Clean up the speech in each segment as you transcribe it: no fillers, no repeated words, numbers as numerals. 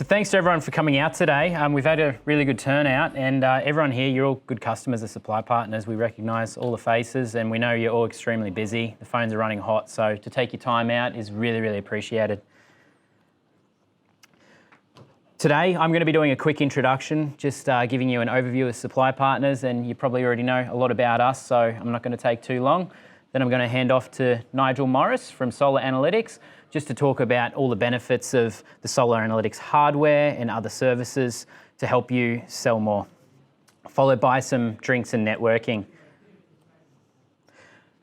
So thanks to everyone for coming out today. We've had a really good turnout, and everyone here, you're all good customers as supply partners. We recognise all the faces, and we know you're all extremely busy. The phones are running hot, so to take your time out is really, really appreciated. Today, I'm going to be doing a quick introduction, just giving you an overview of supply partners, and you probably already know a lot about us, so I'm not going to take too long. Then I'm going to hand off to Nigel Morris from Solar Analytics, just to talk about all the benefits of the Solar Analytics hardware and other services to help you sell more, followed by some drinks and networking.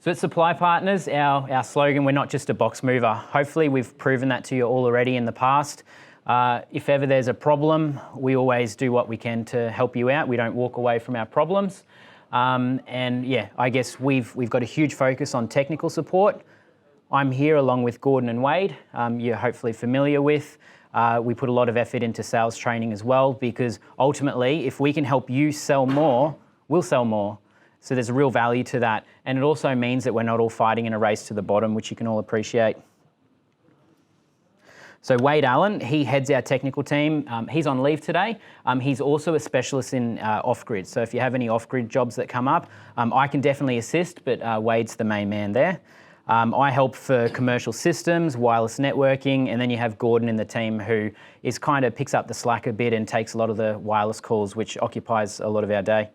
So at Supply Partners, our slogan, we're not just a box mover. Hopefully we've proven that to you all already in the past. If ever there's a problem, we always do what we can to help you out. We don't walk away from our problems. And yeah, I guess we've got a huge focus on technical support. I'm here along with Gordon and Wade, you're hopefully familiar with. We put a lot of effort into sales training as well, because ultimately, if we can help you sell more, we'll sell more. So there's a real value to that. And it also means that we're not all fighting in a race to the bottom, which you can all appreciate. So Wade Allen, he heads our technical team. He's on leave today. He's also a specialist in off-grid. So if you have any off-grid jobs that come up, I can definitely assist, but Wade's the main man there. I help for commercial systems, wireless networking, and then you have Gordon in the team who is kind of picks up the slack a bit and takes a lot of the wireless calls, which occupies a lot of our day.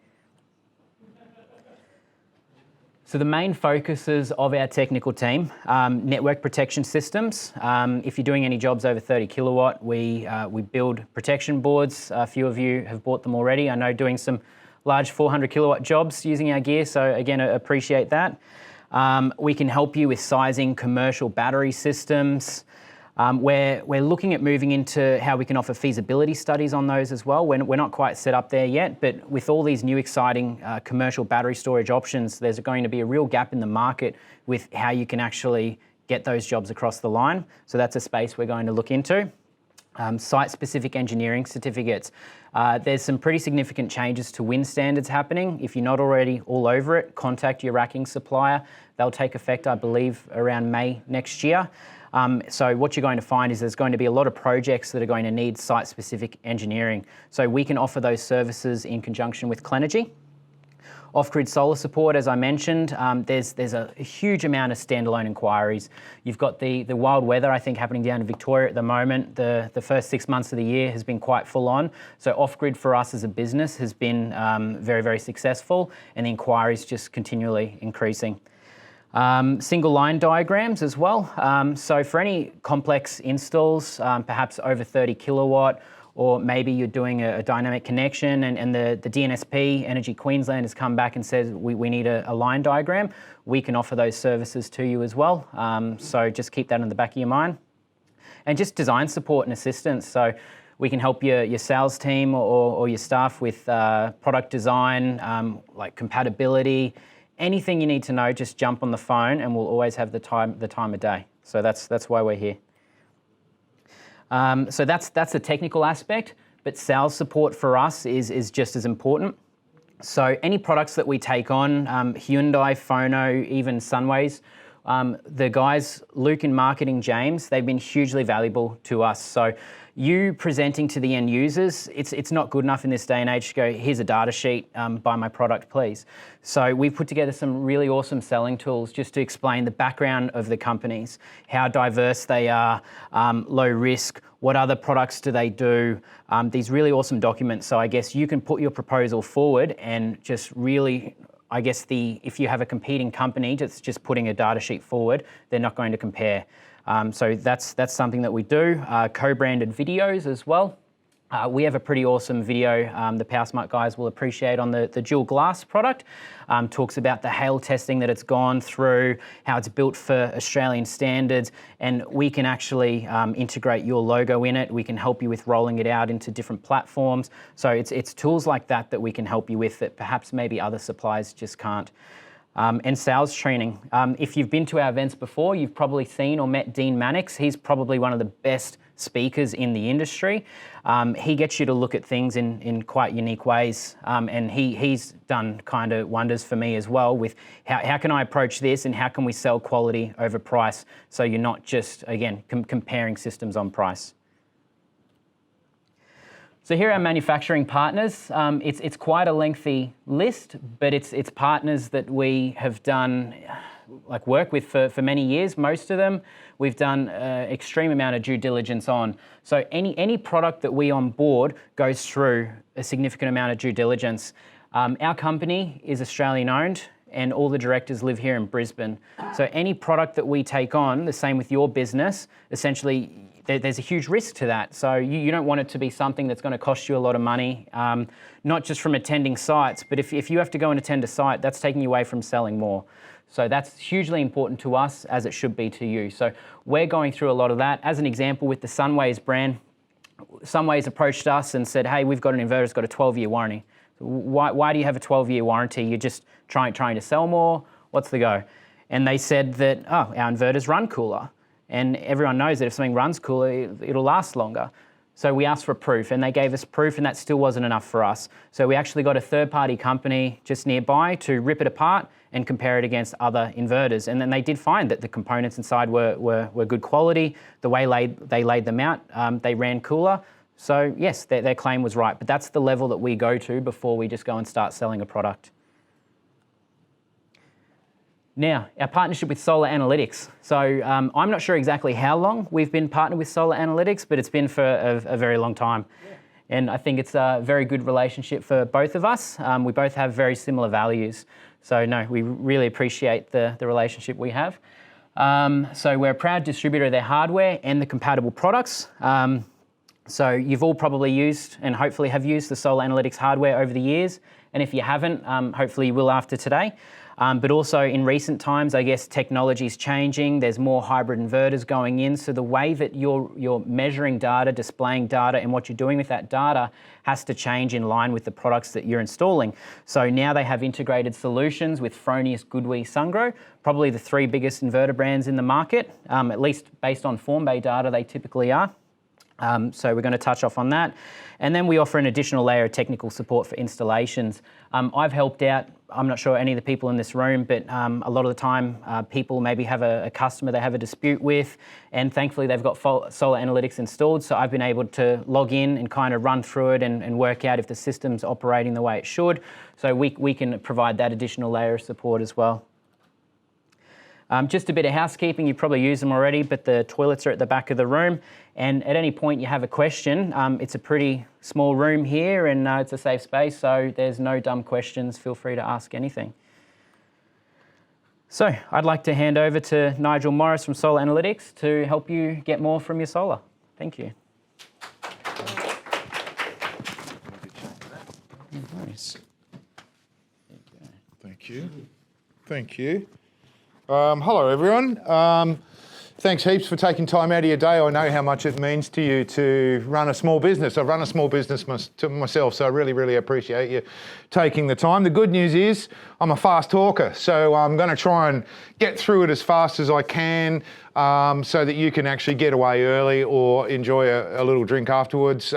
So the main focuses of our technical team, network protection systems. If you're doing any jobs over 30 kilowatt, we build protection boards. A few of you have bought them already. I know doing some large 400 kilowatt jobs using our gear, so again, I appreciate that. We can help you with sizing commercial battery systems. We're looking at moving into how we can offer feasibility studies on those as well. We're not quite set up there yet, but with all these new exciting commercial battery storage options, there's going to be a real gap in the market with how you can actually get those jobs across the line. So that's a space we're going to look into. Site-specific engineering certificates. There's some pretty significant changes to wind standards happening. If you're not already all over it, contact your racking supplier. They'll take effect, I believe, around May next year. So what you're going to find is there's going to be a lot of projects that are going to need site-specific engineering. So we can offer those services in conjunction with Clenergy. Off-grid solar support, as I mentioned, there's a huge amount of standalone inquiries. You've got the wild weather, I think, happening down in Victoria at the moment. The first 6 months of the year has been quite full on. So off-grid for us as a business has been very, very successful, and the inquiries just continually increasing. Single line diagrams as well. So for any complex installs, perhaps over 30 kilowatt, or maybe you're doing a dynamic connection and the DNSP, Energy Queensland, has come back and says we need a line diagram. We can offer those services to you as well. So just keep that in the back of your mind. And just design support and assistance. So we can help your sales team or your staff with product design, like compatibility. Anything you need to know, just jump on the phone and we'll always have the time of day. So that's why we're here. So that's the technical aspect, but sales support for us is just as important. So any products that we take on, Hyundai, Phono, even Sunways, the guys, Luke in marketing, James, they've been hugely valuable to us. So you presenting to the end users, it's not good enough in this day and age to go, here's a data sheet, buy my product, please. So we've put together some really awesome selling tools just to explain the background of the companies, how diverse they are, low risk, what other products do they do, these really awesome documents. So I guess you can put your proposal forward and just really, I guess if you have a competing company that's just putting a data sheet forward, they're not going to compare. So that's something that we do. Co-branded videos as well. We have a pretty awesome video the PowerSmart guys will appreciate on the dual glass product. Talks about the hail testing that it's gone through, how it's built for Australian standards, and we can actually integrate your logo in it. We can help you with rolling it out into different platforms. So it's tools like that we can help you with that perhaps maybe other suppliers just can't. And sales training. If you've been to our events before, you've probably seen or met Dean Mannix. He's probably one of the best speakers in the industry. He gets you to look at things in quite unique ways, and he's done kind of wonders for me as well with how can I approach this and how can we sell quality over price so you're not just, again, comparing systems on price. So here are our manufacturing partners. It's quite a lengthy list, but it's partners that we have done work with for many years. Most of them we've done extreme amount of due diligence on. So any product that we onboard goes through a significant amount of due diligence. Our company is Australian owned and all the directors live here in Brisbane. So any product that we take on, the same with your business, essentially there's a huge risk to that. So you don't want it to be something that's going to cost you a lot of money, not just from attending sites, but if you have to go and attend a site, that's taking you away from selling more. So that's hugely important to us, as it should be to you. So we're going through a lot of that. As an example, with the Sunways brand, Sunways approached us and said, hey, we've got an inverter that's got a 12-year warranty. Why do you have a 12-year warranty? You're just trying to sell more? What's the go? And they said that, oh, our inverters run cooler. And everyone knows that if something runs cooler, it'll last longer. So we asked for proof and they gave us proof, and that still wasn't enough for us. So we actually got a third-party company just nearby to rip it apart and compare it against other inverters. And then they did find that the components inside were good quality. The way they laid them out, they ran cooler. So yes, their claim was right. But that's the level that we go to before we just go and start selling a product. Now, our partnership with Solar Analytics. So I'm not sure exactly how long we've been partnered with Solar Analytics, but it's been for a very long time. Yeah. And I think it's a very good relationship for both of us. We both have very similar values. So no, we really appreciate the relationship we have. So we're a proud distributor of their hardware and the compatible products. So you've all probably used and hopefully have used the Solar Analytics hardware over the years. And if you haven't, hopefully you will after today. But also in recent times, I guess technology is changing. There's more hybrid inverters going in. So the way that you're measuring data, displaying data, and what you're doing with that data has to change in line with the products that you're installing. So now they have integrated solutions with Fronius, Goodwe, Sungro, probably the three biggest inverter brands in the market, at least based on Formbay data, they typically are. So we're going to touch off on that. And then we offer an additional layer of technical support for installations. I've helped out, I'm not sure any of the people in this room, but a lot of the time people maybe have a customer they have a dispute with, and thankfully they've got Solar Analytics installed. So I've been able to log in and kind of run through it and work out if the system's operating the way it should. So we can provide that additional layer of support as well. Just a bit of housekeeping, you probably use them already, but the toilets are at the back of the room. And at any point you have a question, it's a pretty small room here and it's a safe space, so there's no dumb questions. Feel free to ask anything. So I'd like to hand over to Nigel Morris from Solar Analytics to help you get more from your solar. Thank you. Nice. Thank you. Thank you. Hello, everyone. Thanks heaps for taking time out of your day. I know how much it means to you to run a small business. I've run a small business myself, so I really, really appreciate you taking the time. The good news is I'm a fast talker, so I'm going to try and get through it as fast as I can so that you can actually get away early or enjoy a little drink afterwards.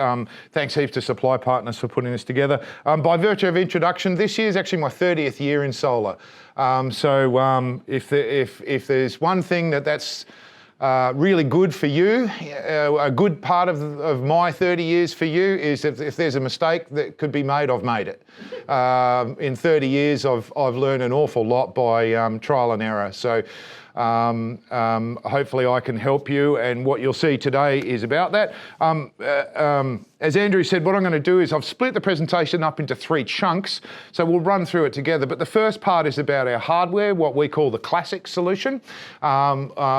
Thanks heaps to Supply Partners for putting this together. By virtue of introduction, this year is actually my 30th year in solar. If there's one thing that's really good for you, a good part of my 30 years for you is if there's a mistake that could be made, I've made it. In 30 years, I've learned an awful lot by trial and error. So hopefully I can help you, and what you'll see today is about that. As Andrew said, what I'm going to do is I've split the presentation up into 3 chunks, so we'll run through it together. But the first part is about our hardware, what we call the classic solution,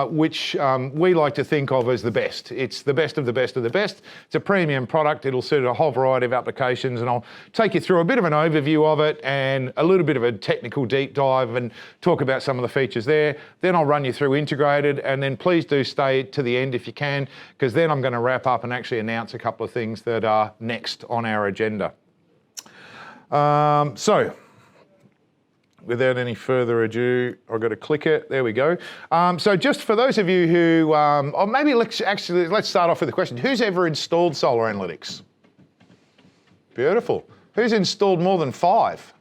which we like to think of as the best. It's the best of the best of the best. It's a premium product. It'll suit a whole variety of applications, and I'll take you through a bit of an overview of it and a little bit of a technical deep dive and talk about some of the features there. Then I'll run you through integrated, and then please do stay to the end if you can, because then I'm going to wrap up and actually announce a couple of things that are next on our agenda. So, without any further ado, I've got to click it. There we go. So just for those of you who, or maybe let's start off with a question. Who's ever installed Solar Analytics? Beautiful. Who's installed more than 5?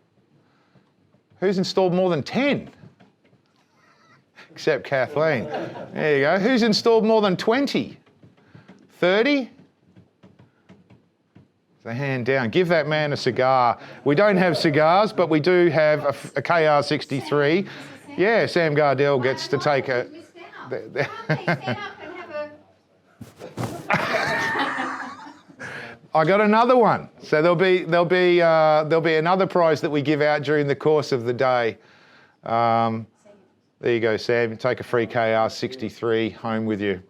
Who's installed more than 10? Except Kathleen. There you go. Who's installed more than 20? 30? The hand down. Give that man a cigar. We don't have cigars, but we do have a KR63. Yeah, Sam Gardell gets to take a... I got another one. So there'll be another prize that we give out during the course of the day. There you go, Sam. Take a free KR63 home with you.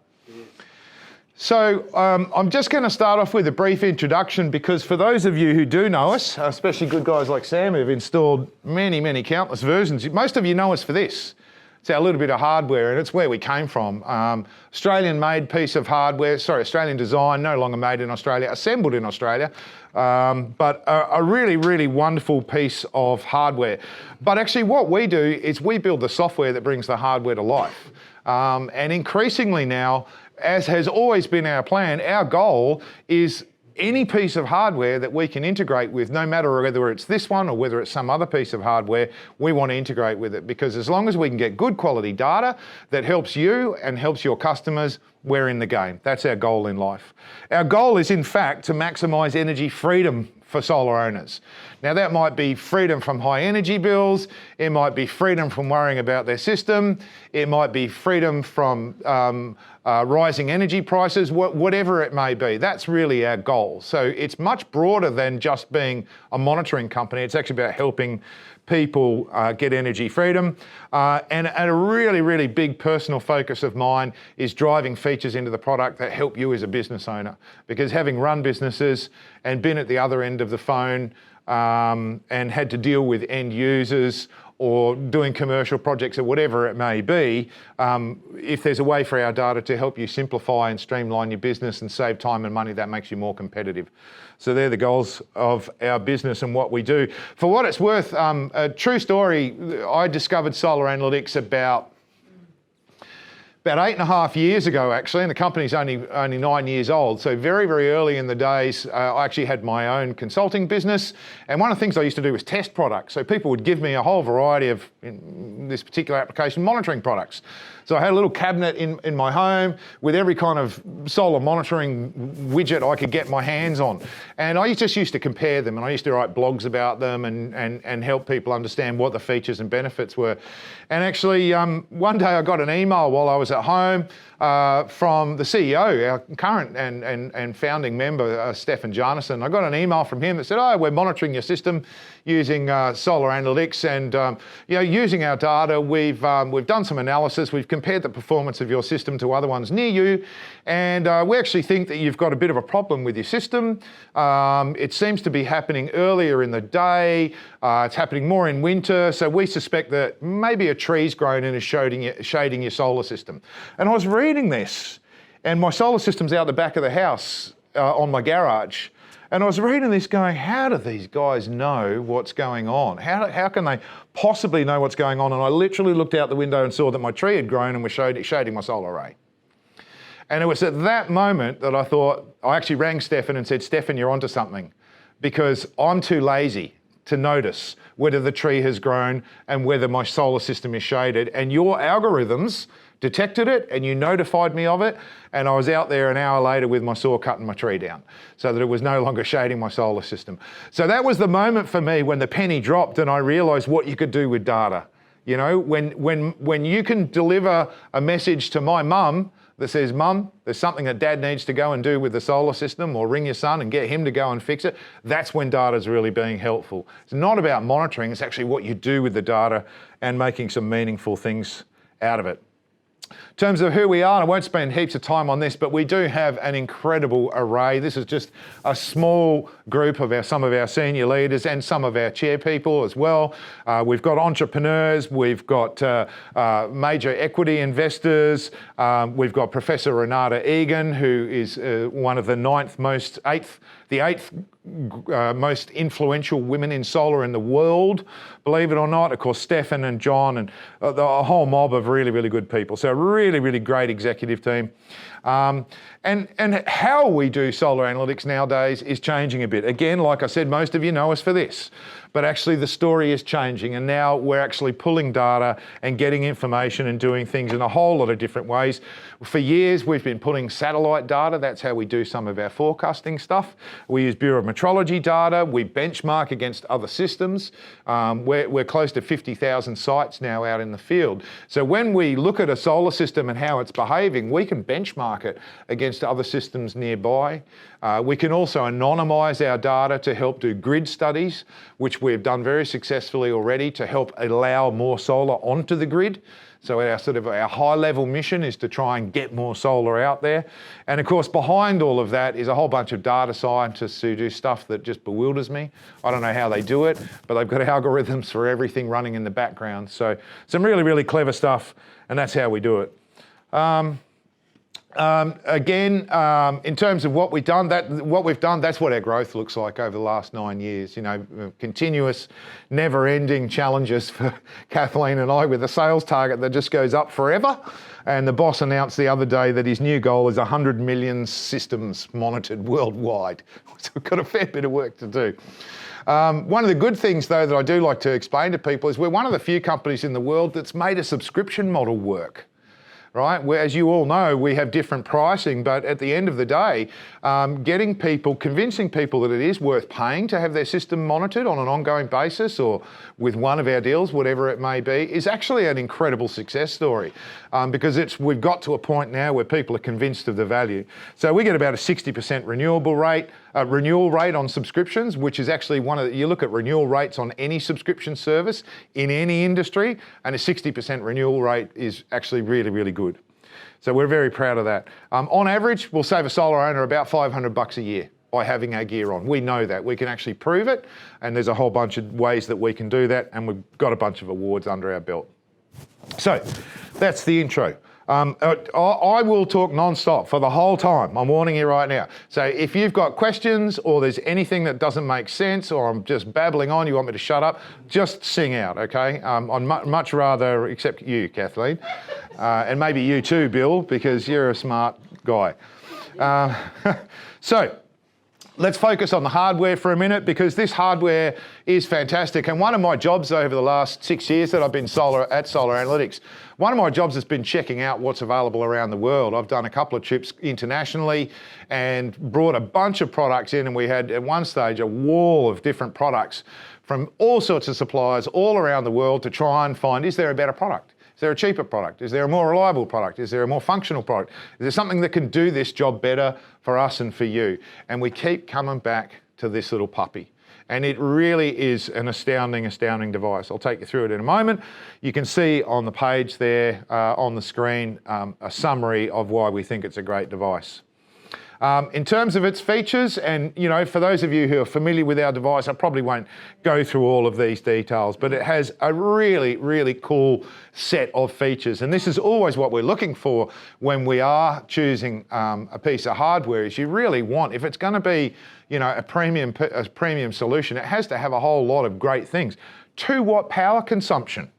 So I'm just going to start off with a brief introduction, because for those of you who do know us, especially good guys like Sam who've installed many countless versions, most of you know us for this. It's our little bit of hardware, and it's where we came from. Australian-made piece of hardware, Australian design, no longer made in Australia, assembled in Australia, but a really wonderful piece of hardware. But actually what we do is we build the software that brings the hardware to life. And increasingly now, as has always been our plan, our goal is any piece of hardware that we can integrate with, no matter whether it's this one or whether it's some other piece of hardware, we want to integrate with it, because as long as we can get good quality data that helps you and helps your customers, we're in the game. That's our goal in life. Our goal is, in fact, to maximise energy freedom for solar owners. Now that might be freedom from high energy bills, it might be freedom from worrying about their system, it might be freedom from rising energy prices, whatever it may be. That's really our goal. So it's much broader than just being a monitoring company. It's actually about helping people get energy freedom. And a really big personal focus of mine is driving features into the product that help you as a business owner. Because having run businesses and been at the other end of the phone and had to deal with end users or doing commercial projects or whatever it may be, if there's a way for our data to help you simplify and streamline your business and save time and money, that makes you more competitive. So they're the goals of our business and what we do. For what it's worth, a true story, I discovered solar analytics about 8.5 years ago, actually, and the company's only 9 years old. So very early in the days, I actually had my own consulting business. And one of the things I used to do was test products. So people would give me a whole variety of, in this particular application, monitoring products. So I had a little cabinet in my home with every kind of solar monitoring widget I could get my hands on. And I just used to compare them, and I used to write blogs about them and help people understand what the features and benefits were. And actually, one day I got an email while I was at home from the CEO, our current and founding member, Stefan Jarnison. I got an email from him that said, "Oh, we're monitoring your system using solar analytics, and using our data, we've done some analysis. We've compared the performance of your system to other ones near you, and we actually think that you've got a bit of a problem with your system. It seems to be happening earlier in the day. It's happening more in winter, so we suspect that maybe a tree's grown and is shading your solar system." And I was reading this, and my solar system's out the back of the house on my garage. And I was reading this going, how do these guys know what's going on? How can they possibly know what's going on? And I literally looked out the window and saw that my tree had grown and was shading my solar array. And it was at that moment that I thought, I actually rang Stefan and said, "Stefan, you're onto something, because I'm too lazy to notice whether the tree has grown and whether my solar system is shaded. And your algorithms detected it and you notified me of it, and I was out there an hour later with my saw cutting my tree down so that it was no longer shading my solar system." So that was the moment for me when the penny dropped and I realised what you could do with data. You know, when you can deliver a message to my mum that says, "Mum, there's something that Dad needs to go and do with the solar system," or ring your son and get him to go and fix it, that's when data's really being helpful. It's not about monitoring, it's actually what you do with the data and making some meaningful things out of it. In terms of who we are, and I won't spend heaps of time on this, but we do have an incredible array. This is just a small group of some of our senior leaders and some of our chair people as well. We've got entrepreneurs, we've got major equity investors, we've got Professor Renata Egan, who is one of the eighth most influential women in solar in the world, believe it or not. Of course, Stefan and John and a whole mob of really good people. So a really great executive team. And how we do solar analytics nowadays is changing a bit. Again, like I said, most of you know us for this. but actually the story is changing, and now we're actually pulling data and getting information and doing things in a whole lot of different ways. For years, we've been pulling satellite data. That's how we do some of our forecasting stuff. We use Bureau of Metrology data. We benchmark against other systems. We're close to 50,000 sites now out in the field. So when we look at a solar system and how it's behaving, we can benchmark it against other systems nearby. We can also anonymise our data to help do grid studies, which we've done very successfully already to help allow more solar onto the grid. So our high-level mission is to try and get more solar out there. And of course, behind all of that is a whole bunch of data scientists who do stuff that just bewilders me. I don't know how they do it, but they've got algorithms for everything running in the background. So some really, really clever stuff, and that's how we do it. In terms of what we've done, that's what our growth looks like over the last 9 years. You know, continuous, never-ending challenges for Kathleen and I with a sales target that just goes up forever. And the boss announced the other day that his new goal is 100 million systems monitored worldwide. So we've got a fair bit of work to do. One of the good things, though, that I do like to explain to people is we're one of the few companies in the world that's made a subscription model work. Right? Where, as you all know, we have different pricing, but at the end of the day, convincing people that it is worth paying to have their system monitored on an ongoing basis or with one of our deals, whatever it may be, is actually an incredible success story because we've got to a point now where people are convinced of the value. So we get about a 60% renewal rate on subscriptions, which is actually you look at renewal rates on any subscription service in any industry, and a 60% renewal rate is actually really, really good. So we're very proud of that. On average, we'll save a solar owner about $500 a year by having our gear on. We know that. We can actually prove it, and there's a whole bunch of ways that we can do that, and we've got a bunch of awards under our belt. So that's the intro. I will talk non-stop for the whole time. I'm warning you right now. So if you've got questions or there's anything that doesn't make sense or I'm just babbling on, you want me to shut up, just sing out, okay? I'd much rather, except you, Kathleen, and maybe you too, Bill, because you're a smart guy. So let's focus on the hardware for a minute because this hardware is fantastic. And one of my jobs over the last 6 years that I've been at Solar Analytics, one of my jobs has been checking out what's available around the world. I've done a couple of trips internationally and brought a bunch of products in, and we had at one stage a wall of different products from all sorts of suppliers all around the world to try and find, is there a better product? Is there a cheaper product? Is there a more reliable product? Is there a more functional product? Is there something that can do this job better for us and for you? And we keep coming back to this little puppy. And it really is an astounding, astounding device. I'll take you through it in a moment. You can see on the page there on the screen a summary of why we think it's a great device. In terms of its features, and you know, for those of you who are familiar with our device, I probably won't go through all of these details, but it has a really, really cool set of features. And this is always what we're looking for when we are choosing a piece of hardware, is you really want, if it's going to be, you know, a premium solution, it has to have a whole lot of great things. 2 watt power consumption,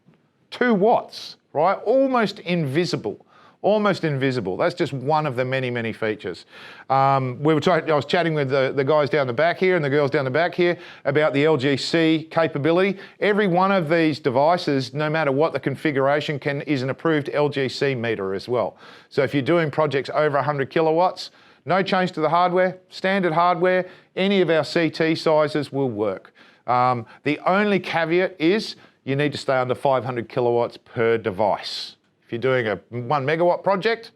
2 watts, right? Almost invisible. Almost invisible. That's just one of the many, many features. I was chatting with the guys down the back here and the girls down the back here about the LGC capability. Every one of these devices, no matter what the configuration, is an approved LGC meter as well. So if you're doing projects over 100 kilowatts, no change to the hardware, standard hardware, any of our CT sizes will work. The only caveat is you need to stay under 500 kilowatts per device. If you're doing a 1 megawatt project,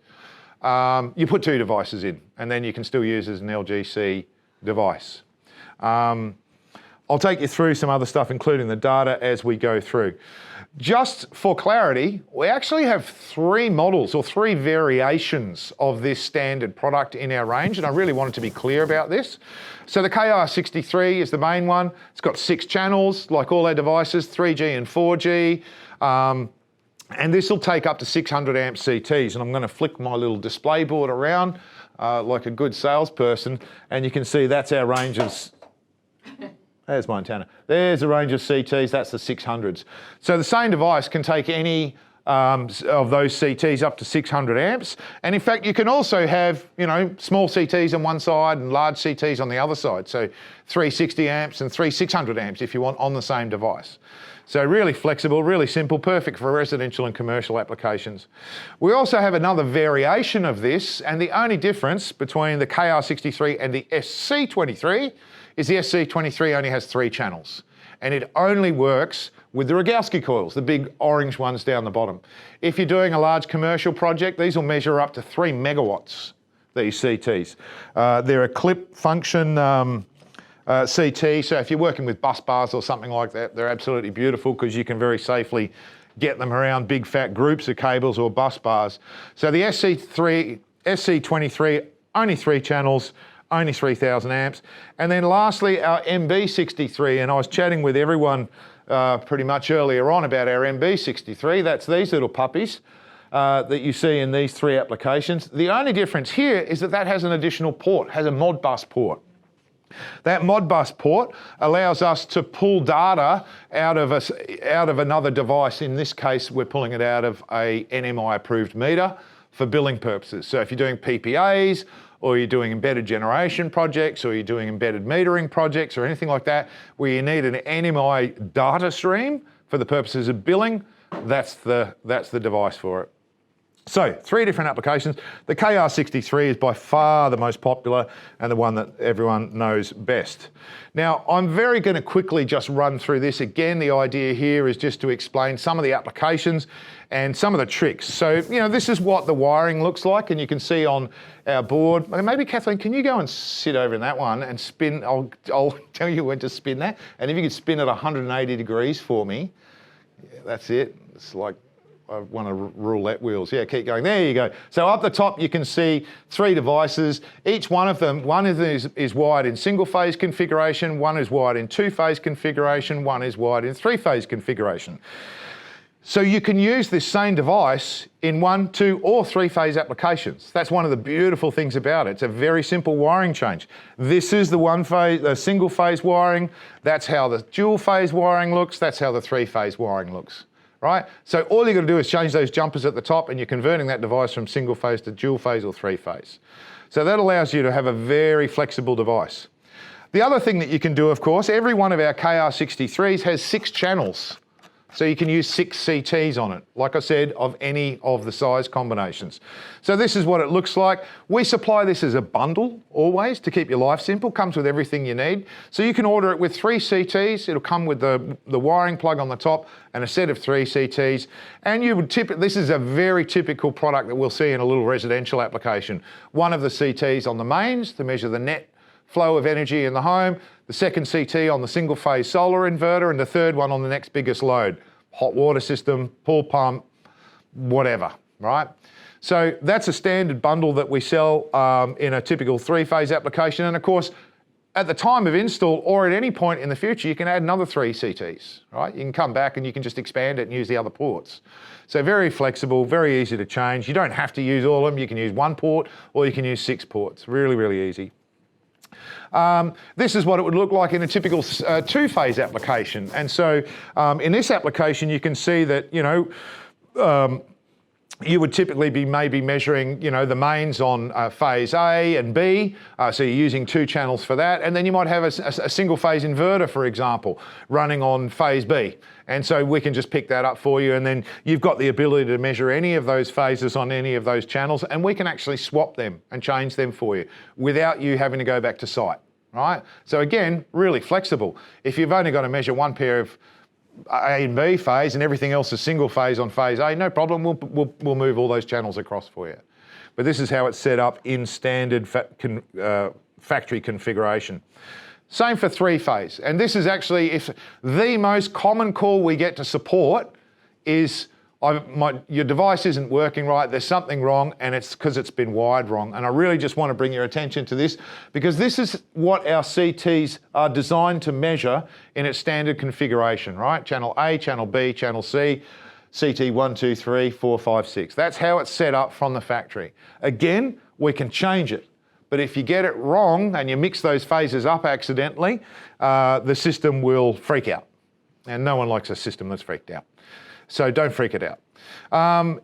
you put 2 devices in, and then you can still use it as an LGC device. I'll take you through some other stuff, including the data, as we go through. Just for clarity, we actually have 3 models or 3 variations of this standard product in our range, and I really wanted to be clear about this. So the KR63 is the main one. It's got 6 channels, like all our devices, 3G and 4G. And this will take up to 600 amp CTs, and I'm going to flick my little display board around like a good salesperson, and you can see that's our range of... There's my antenna. There's a range of CTs, that's the 600s. So the same device can take any of those CTs up to 600 amps. And in fact, you can also have, small CTs on one side and large CTs on the other side. So 360 amps and 600 amps if you want on the same device. So really flexible, really simple, perfect for residential and commercial applications. We also have another variation of this, and the only difference between the KR63 and the SC23 is the SC23 only has 3 channels, and it only works with the Rogowski coils, the big orange ones down the bottom. If you're doing a large commercial project, these will measure up to 3 megawatts, these CTs. They're a clip function CT, so if you're working with bus bars or something like that, they're absolutely beautiful because you can very safely get them around big fat groups of cables or bus bars. So the SC23, only 3 channels, only 3,000 amps. And then lastly, our MB63, and I was chatting with everyone pretty much earlier on about our MB63. That's these little puppies that you see in these 3 applications. The only difference here is that that has an additional port, has a Modbus port. That Modbus port allows us to pull data out of another device. In this case, we're pulling it out of a NMI approved meter for billing purposes. So if you're doing PPAs, or you're doing embedded generation projects, or you're doing embedded metering projects, or anything like that, where you need an NMI data stream for the purposes of billing, that's the device for it. So 3 different applications. The KR63 is by far the most popular and the one that everyone knows best. Now, I'm very going to quickly just run through this. Again, the idea here is just to explain some of the applications and some of the tricks. So, this is what the wiring looks like, and you can see on our board. Maybe, Kathleen, can you go and sit over in that one and spin? I'll tell you when to spin that. And if you could spin it 180 degrees for me, yeah, that's it. It's like one of roulette wheels. Yeah, keep going. There you go. So up the top, you can see 3 devices. Each one of them, one is wired in single-phase configuration, one is wired in 2-phase configuration, one is wired in 3-phase configuration. So you can use this same device in 1, 2, or 3-phase applications. That's one of the beautiful things about it. It's a very simple wiring change. This is the single-phase wiring. That's how the dual-phase wiring looks. That's how the 3-phase wiring looks. Right? So all you've got to do is change those jumpers at the top, and you're converting that device from single phase to dual phase or 3-phase. So that allows you to have a very flexible device. The other thing that you can do, of course, every one of our KR63s has 6 channels. So you can use 6 CTs on it, like I said, of any of the size combinations. So this is what it looks like. We supply this as a bundle always to keep your life simple. Comes with everything you need. So you can order it with 3 CTs. It'll come with the wiring plug on the top and a set of 3 CTs. And you would this is a very typical product that we'll see in a little residential application. One of the CTs on the mains to measure the net flow of energy in the home, the second CT on the single phase solar inverter, and the third one on the next biggest load, hot water system, pool pump, whatever, right? So that's a standard bundle that we sell in a typical 3-phase application. And of course, at the time of install or at any point in the future, you can add another 3 CTs, right? You can come back and you can just expand it and use the other ports. So very flexible, very easy to change. You don't have to use all of them. You can use 1 port or you can use 6 ports. Really, really easy. This is what it would look like in a typical 2-phase application. And so in this application, you can see that, you would typically be maybe measuring, the mains on phase A and B. So you're using 2 channels for that. And then you might have a single phase inverter, for example, running on phase B. And so we can just pick that up for you. And then you've got the ability to measure any of those phases on any of those channels. And we can actually swap them and change them for you without you having to go back to site, right? So again, really flexible. If you've only got to measure 1 pair of A and B phase and everything else is single phase on phase A, no problem, we'll move all those channels across for you. But this is how it's set up in standard factory configuration. Same for 3-phase. And this is actually, if the most common call we get to support is your device isn't working right, there's something wrong, and it's because it's been wired wrong. And I really just want to bring your attention to this because this is what our CTs are designed to measure in its standard configuration, right? Channel A, channel B, channel C, CT 1, 2, 3, 4, 5, 6. That's how it's set up from the factory. Again, we can change it. But if you get it wrong and you mix those phases up accidentally, the system will freak out. And no one likes a system that's freaked out. So don't freak it out.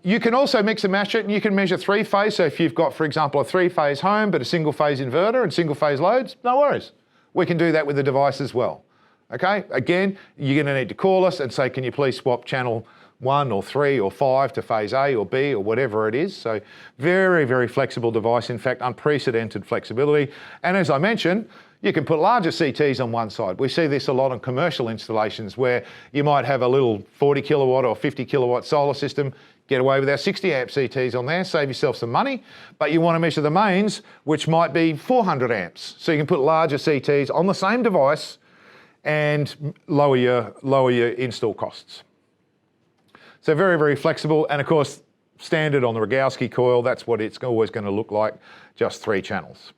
You can also mix and match it, and you can measure three-phase. So if you've got, for example, a three-phase home but a single-phase inverter and single-phase loads, no worries. We can do that with the device as well. Okay, again, you're going to need to call us and say, can you please swap channel 1 or 3 or 5 to phase A or B or whatever it is. So very, very flexible device. In fact, unprecedented flexibility. And as I mentioned, you can put larger CTs on one side. We see this a lot on commercial installations where you might have a little 40 kilowatt or 50 kilowatt solar system, get away with our 60 amp CTs on there, save yourself some money, but you want to measure the mains, which might be 400 amps. So you can put larger CTs on the same device and lower your install costs. So very, very flexible, and of course, standard on the Rogowski coil, that's what it's always going to look like, just 3 channels.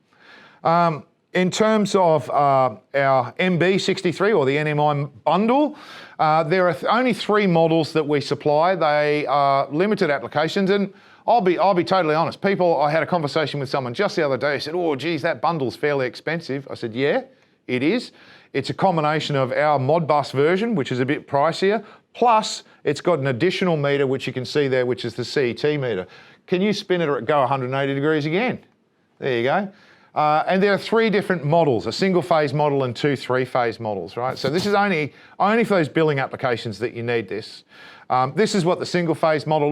In terms of our MB63 or the NMI bundle, there are only 3 models that we supply. They are limited applications, and I'll be totally honest. I had a conversation with someone just the other day who said, oh geez, that bundle's fairly expensive. I said, yeah, it is. It's a combination of our Modbus version, which is a bit pricier, plus it's got an additional meter, which you can see there, which is the CET meter. Can you spin it or go 180 degrees again? There you go. And there are 3 different models, a single phase model and 2 3-phase models, right? So this is only for those billing applications that you need this. This is what the single phase model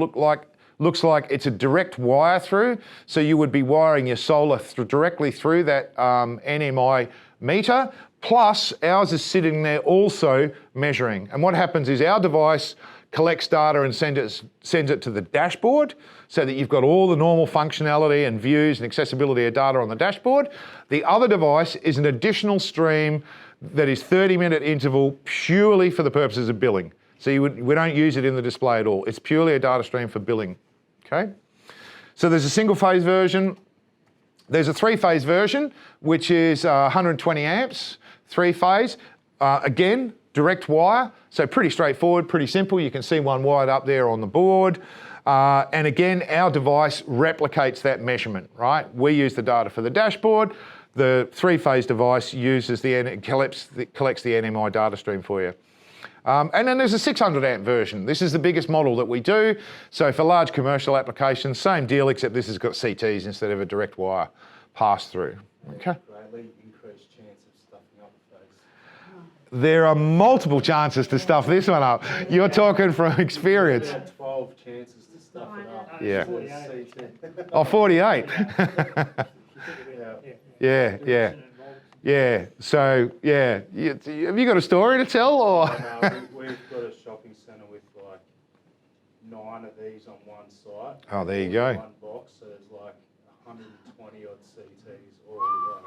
looks like. It's a direct wire through, so you would be wiring your solar directly through that NMI meter, plus ours is sitting there also measuring. And what happens is our device collects data and sends it to the dashboard so that you've got all the normal functionality and views and accessibility of data on the dashboard. The other device is an additional stream that is 30-minute interval purely for the purposes of billing. So we don't use it in the display at all. It's purely a data stream for billing, okay? So there's a single phase version. There's a 3-phase version, which is 120 amps, 3-phase. Again, direct wire, so pretty straightforward, pretty simple. You can see one wired up there on the board. And again, our device replicates that measurement, right? We use the data for the dashboard. The 3-phase device collects the NMI data stream for you. And then there's a 600 amp version. This is the biggest model that we do. So for large commercial applications, same deal, except this has got CTs instead of a direct wire pass through. Okay. Greatly increased chance of stuffing up the phase. There are multiple chances to stuff this one up. You're talking from experience. About 12 chances to stuff it up. Yeah. 48. Oh, 48. Yeah. Yeah, so, yeah. Have you got a story to tell, or? No, we've got a shopping centre with like 9 of these on one site. Oh, there you go. One box, so there's like 120 odd CTs all like.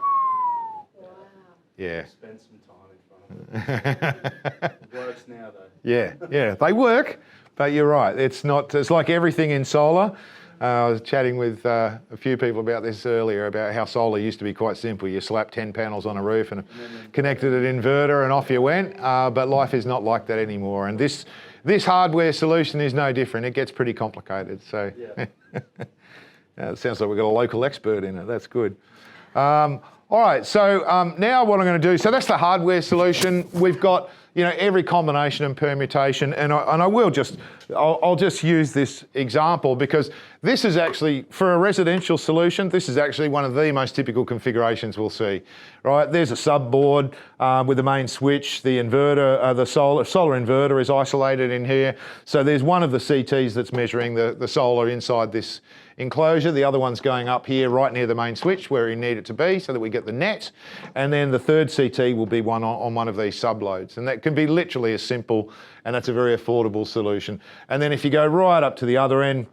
Wow. Yeah. Spend some time in front of it. It works now though. Yeah, they work, but you're right. It's like everything in solar. I was chatting with a few people about this earlier, about how solar used to be quite simple. You slap 10 panels on a roof and connected an inverter and off you went, but life is not like that anymore. And this hardware solution is no different. It gets pretty complicated. So Yeah. it sounds like we've got a local expert in it. That's good. All right, so now what I'm going to do, so that's the hardware solution. We've got every combination and permutation, and I'll just use this example because this is actually, for a residential solution, this is actually one of the most typical configurations we'll see, right? There's a subboard with the main switch, the inverter, the solar inverter is isolated in here. So there's one of the CTs that's measuring the solar inside this enclosure. The other one's going up here right near the main switch where you need it to be so that we get the net. And then the third CT will be one on one of these subloads. And that can be literally as simple, and that's a very affordable solution. And then if you go right up to the other end,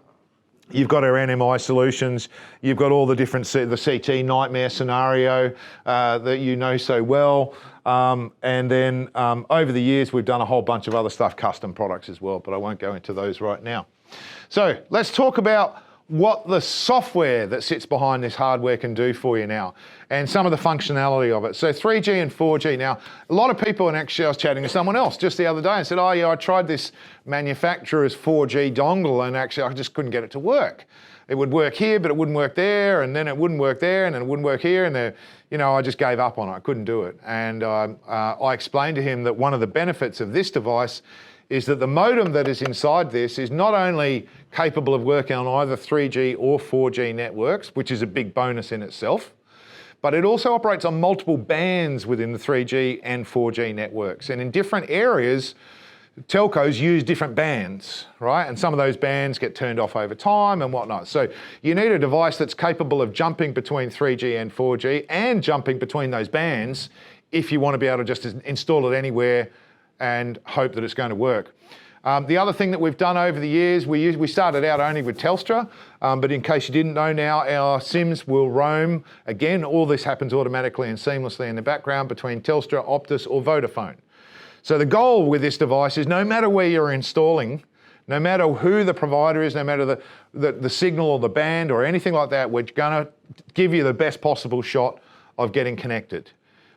you've got our NMI solutions. You've got all the different, the CT nightmare scenario that you know so well. And then over the years, we've done a whole bunch of other stuff, custom products as well, but I won't go into those right now. So let's talk about what the software that sits behind this hardware can do for you now, and some of the functionality of it. So 3G and 4G. Now, a lot of people, and actually I was chatting to someone else just the other day and said, oh yeah, I tried this manufacturer's 4G dongle and actually I just couldn't get it to work. It would work here, but it wouldn't work there, and then it wouldn't work there, and then it wouldn't work here, and I just gave up on it. I couldn't do it. And I explained to him that one of the benefits of this device is that the modem that is inside this is not only capable of working on either 3G or 4G networks, which is a big bonus in itself, but it also operates on multiple bands within the 3G and 4G networks. And in different areas, telcos use different bands, right? And some of those bands get turned off over time and whatnot. So you need a device that's capable of jumping between 3G and 4G and jumping between those bands if you want to be able to just install it anywhere and hope that it's going to work. The other thing that we've done over the years, we started out only with Telstra, but in case you didn't know now, our SIMs will roam. Again, all this happens automatically and seamlessly in the background between Telstra, Optus or Vodafone. So the goal with this device is no matter where you're installing, no matter who the provider is, no matter the signal or the band or anything like that, we're going to give you the best possible shot of getting connected.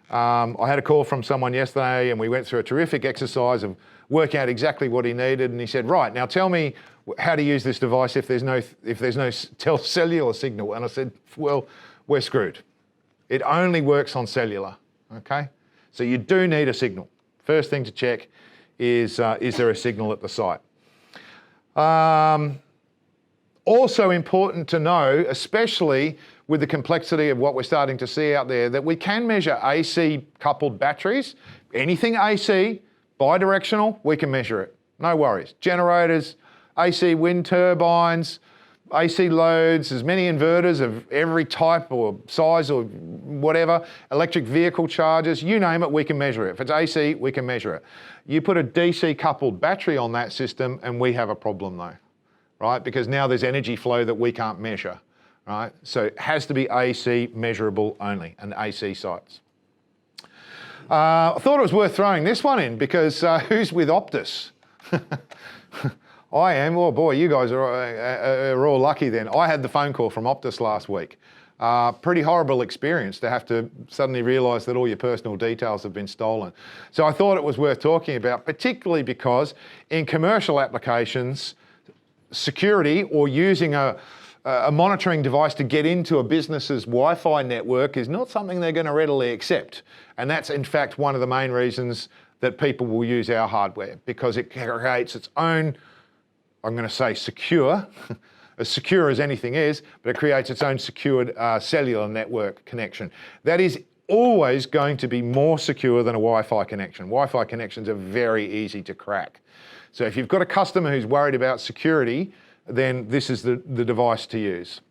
I had a call from someone yesterday and we went through a terrific exercise of working out exactly what he needed, and he said, right, now tell me how to use this device if there's no cellular signal. And I said, well, we're screwed. It only works on cellular, okay? So you do need a signal. First thing to check is there a signal at the site? Also important to know, especially with the complexity of what we're starting to see out there, that we can measure AC coupled batteries. Anything AC, bidirectional, we can measure it. No worries. Generators, AC wind turbines, AC loads, as many inverters of every type or size or whatever, electric vehicle chargers, you name it, we can measure it. If it's AC, we can measure it. You put a DC coupled battery on that system and we have a problem though, right? Because now there's energy flow that we can't measure, right? So it has to be AC measurable only and AC sites. I thought it was worth throwing this one in because who's with Optus? I am. Oh boy, you guys are all lucky then. I had the phone call from Optus last week. Pretty horrible experience to have to suddenly realise that all your personal details have been stolen. So I thought it was worth talking about, particularly because in commercial applications, security or using a monitoring device to get into a business's Wi-Fi network is not something they're going to readily accept. And that's in fact one of the main reasons that people will use our hardware, because it creates its own, I'm going to say secure, as secure as anything is, but it creates its own secured cellular network connection. That is always going to be more secure than a Wi-Fi connection. Wi-Fi connections are very easy to crack. So if you've got a customer who's worried about security, then this is the device to use.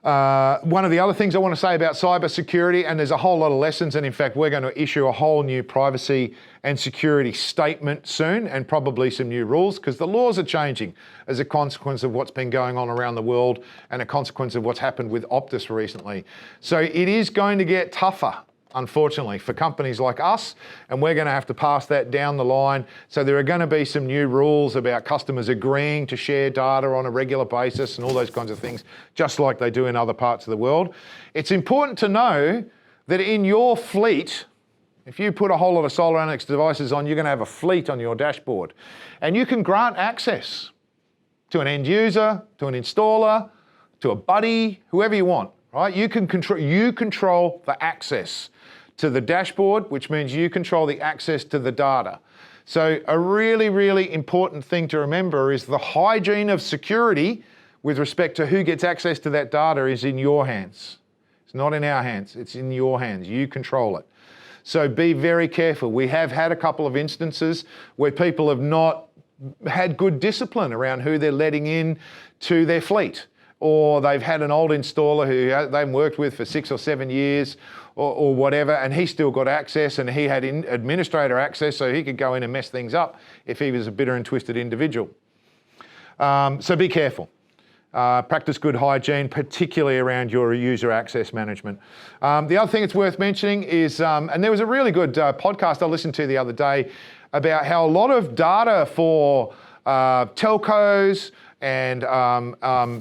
One of the other things I want to say about cybersecurity, and there's a whole lot of lessons, and in fact we're going to issue a whole new privacy and security statement soon, and probably some new rules, because the laws are changing as a consequence of what's been going on around the world and a consequence of what's happened with Optus recently. So it is going to get tougher, unfortunately, for companies like us, and we're going to have to pass that down the line. So there are going to be some new rules about customers agreeing to share data on a regular basis and all those kinds of things, just like they do in other parts of the world. It's important to know that in your fleet, if you put a whole lot of solar analytics devices on, you're going to have a fleet on your dashboard. And you can grant access to an end user, to an installer, to a buddy, whoever you want, right? You control the access to the dashboard, which means you control the access to the data. So a really, really important thing to remember is the hygiene of security with respect to who gets access to that data is in your hands. It's not in our hands, it's in your hands. You control it. So be very careful. We have had a couple of instances where people have not had good discipline around who they're letting in to their fleet, or they've had an old installer who they haven't worked with for 6 or 7 years or whatever, and he still got access, and he had administrator access, so he could go in and mess things up if he was a bitter and twisted individual. So be careful. Practice good hygiene, particularly around your user access management. The other thing that's worth mentioning is, and there was a really good podcast I listened to the other day about how a lot of data for telcos and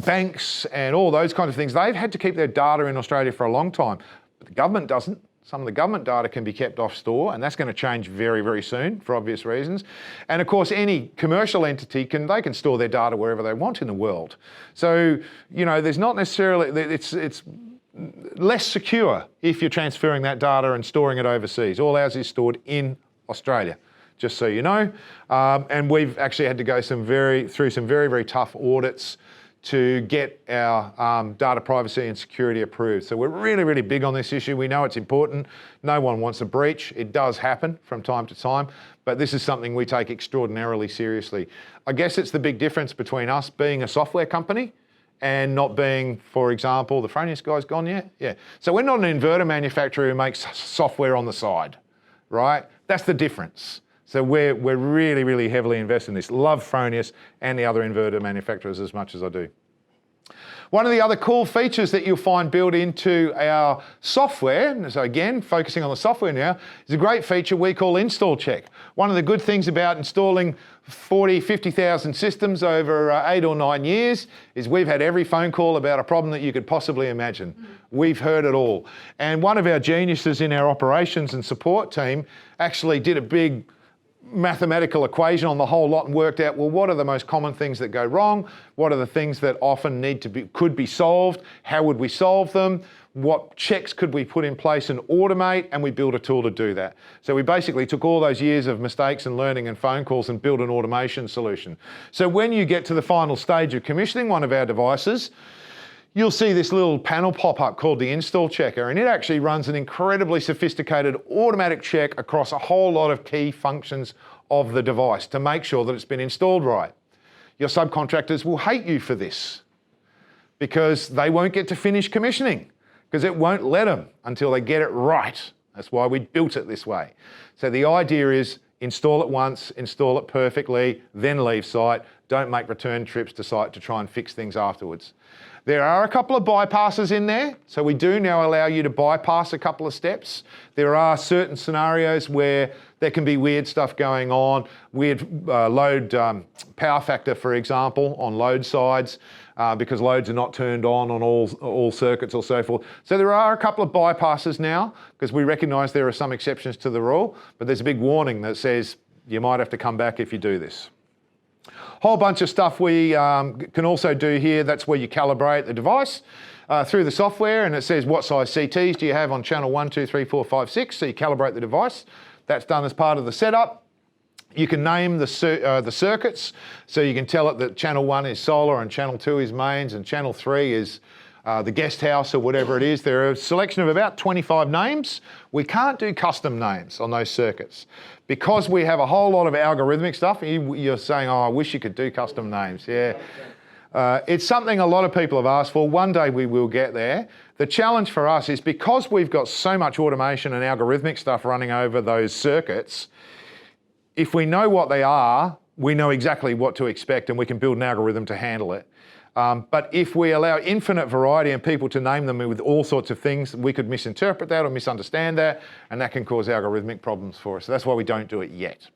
banks and all those kinds of things, they've had to keep their data in Australia for a long time, but the government doesn't. Some of the government data can be kept off store, and that's going to change very, very soon for obvious reasons. And of course, any commercial entity can store their data wherever they want in the world. So, you know, there's not necessarily, it's less secure if you're transferring that data and storing it overseas. All ours is stored in Australia, just so you know. And we've actually had to go through some very, very tough audits to get our data privacy and security approved. So we're really, really big on this issue. We know it's important. No one wants a breach. It does happen from time to time, but this is something we take extraordinarily seriously. I guess it's the big difference between us being a software company and not being, for example, the Fronius guy's gone yet? Yeah. So we're not an inverter manufacturer who makes software on the side, right? That's the difference. So we're really, really heavily invested in this. Love Fronius and the other inverter manufacturers as much as I do. One of the other cool features that you'll find built into our software, and so again, focusing on the software now, is a great feature we call Install Check. One of the good things about installing 40, 50,000 systems over 8 or 9 years is we've had every phone call about a problem that you could possibly imagine. We've heard it all. And one of our geniuses in our operations and support team actually did a big mathematical equation on the whole lot and worked out, well, what are the most common things that go wrong? What are the things that often could be solved? How would we solve them? What checks could we put in place and automate? And we built a tool to do that. So we basically took all those years of mistakes and learning and phone calls and built an automation solution. So when you get to the final stage of commissioning one of our devices, you'll see this little panel pop up called the Install Checker, and it actually runs an incredibly sophisticated automatic check across a whole lot of key functions of the device to make sure that it's been installed right. Your subcontractors will hate you for this because they won't get to finish commissioning because it won't let them until they get it right. That's why we built it this way. So the idea is install it once, install it perfectly, then leave site. Don't make return trips to site to try and fix things afterwards. There are a couple of bypasses in there, so we do now allow you to bypass a couple of steps. There are certain scenarios where there can be weird stuff going on, weird load power factor, for example, on load sides, because loads are not turned on all circuits or so forth. So there are a couple of bypasses now, because we recognise there are some exceptions to the rule, but there's a big warning that says you might have to come back if you do this. Whole bunch of stuff we can also do here. That's where you calibrate the device through the software, and it says what size CTs do you have on channel 1, 2, 3, 4, 5, 6. So you calibrate the device. That's done as part of the setup. You can name the circuits, so you can tell it that channel 1 is solar and channel 2 is mains and channel 3 is the guest house or whatever it is. There are a selection of about 25 names. We can't do custom names on those circuits. Because we have a whole lot of algorithmic stuff, you're saying, oh, I wish you could do custom names. Yeah. It's something a lot of people have asked for. One day we will get there. The challenge for us is because we've got so much automation and algorithmic stuff running over those circuits, if we know what they are, we know exactly what to expect and we can build an algorithm to handle it. But if we allow infinite variety and people to name them with all sorts of things, we could misinterpret that or misunderstand that, and that can cause algorithmic problems for us. So that's why we don't do it yet.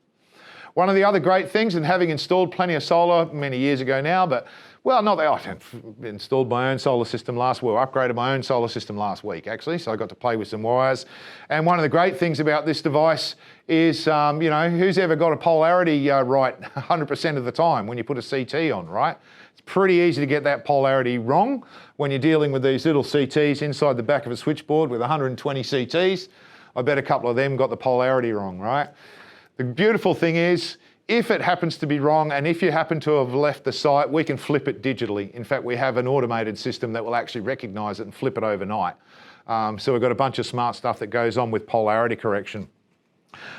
One of the other great things, and having installed plenty of solar many years ago now, but well, not that I installed my own solar system upgraded my own solar system last week actually, so I got to play with some wires. And one of the great things about this device is, you know, who's ever got a polarity right 100% of the time when you put a CT on, right? It's pretty easy to get that polarity wrong when you're dealing with these little CTs inside the back of a switchboard with 120 CTs. I bet a couple of them got the polarity wrong, right? The beautiful thing is, if it happens to be wrong and if you happen to have left the site, we can flip it digitally. In fact, we have an automated system that will actually recognise it and flip it overnight. So we've got a bunch of smart stuff that goes on with polarity correction.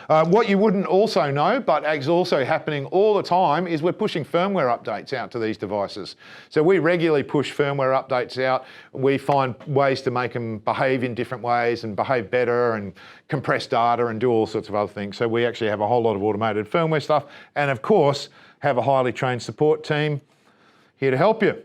What you wouldn't also know, but is also happening all the time, is we're pushing firmware updates out to these devices. So we regularly push firmware updates out. We find ways to make them behave in different ways and behave better and compress data and do all sorts of other things. So we actually have a whole lot of automated firmware stuff and of course have a highly trained support team here to help you.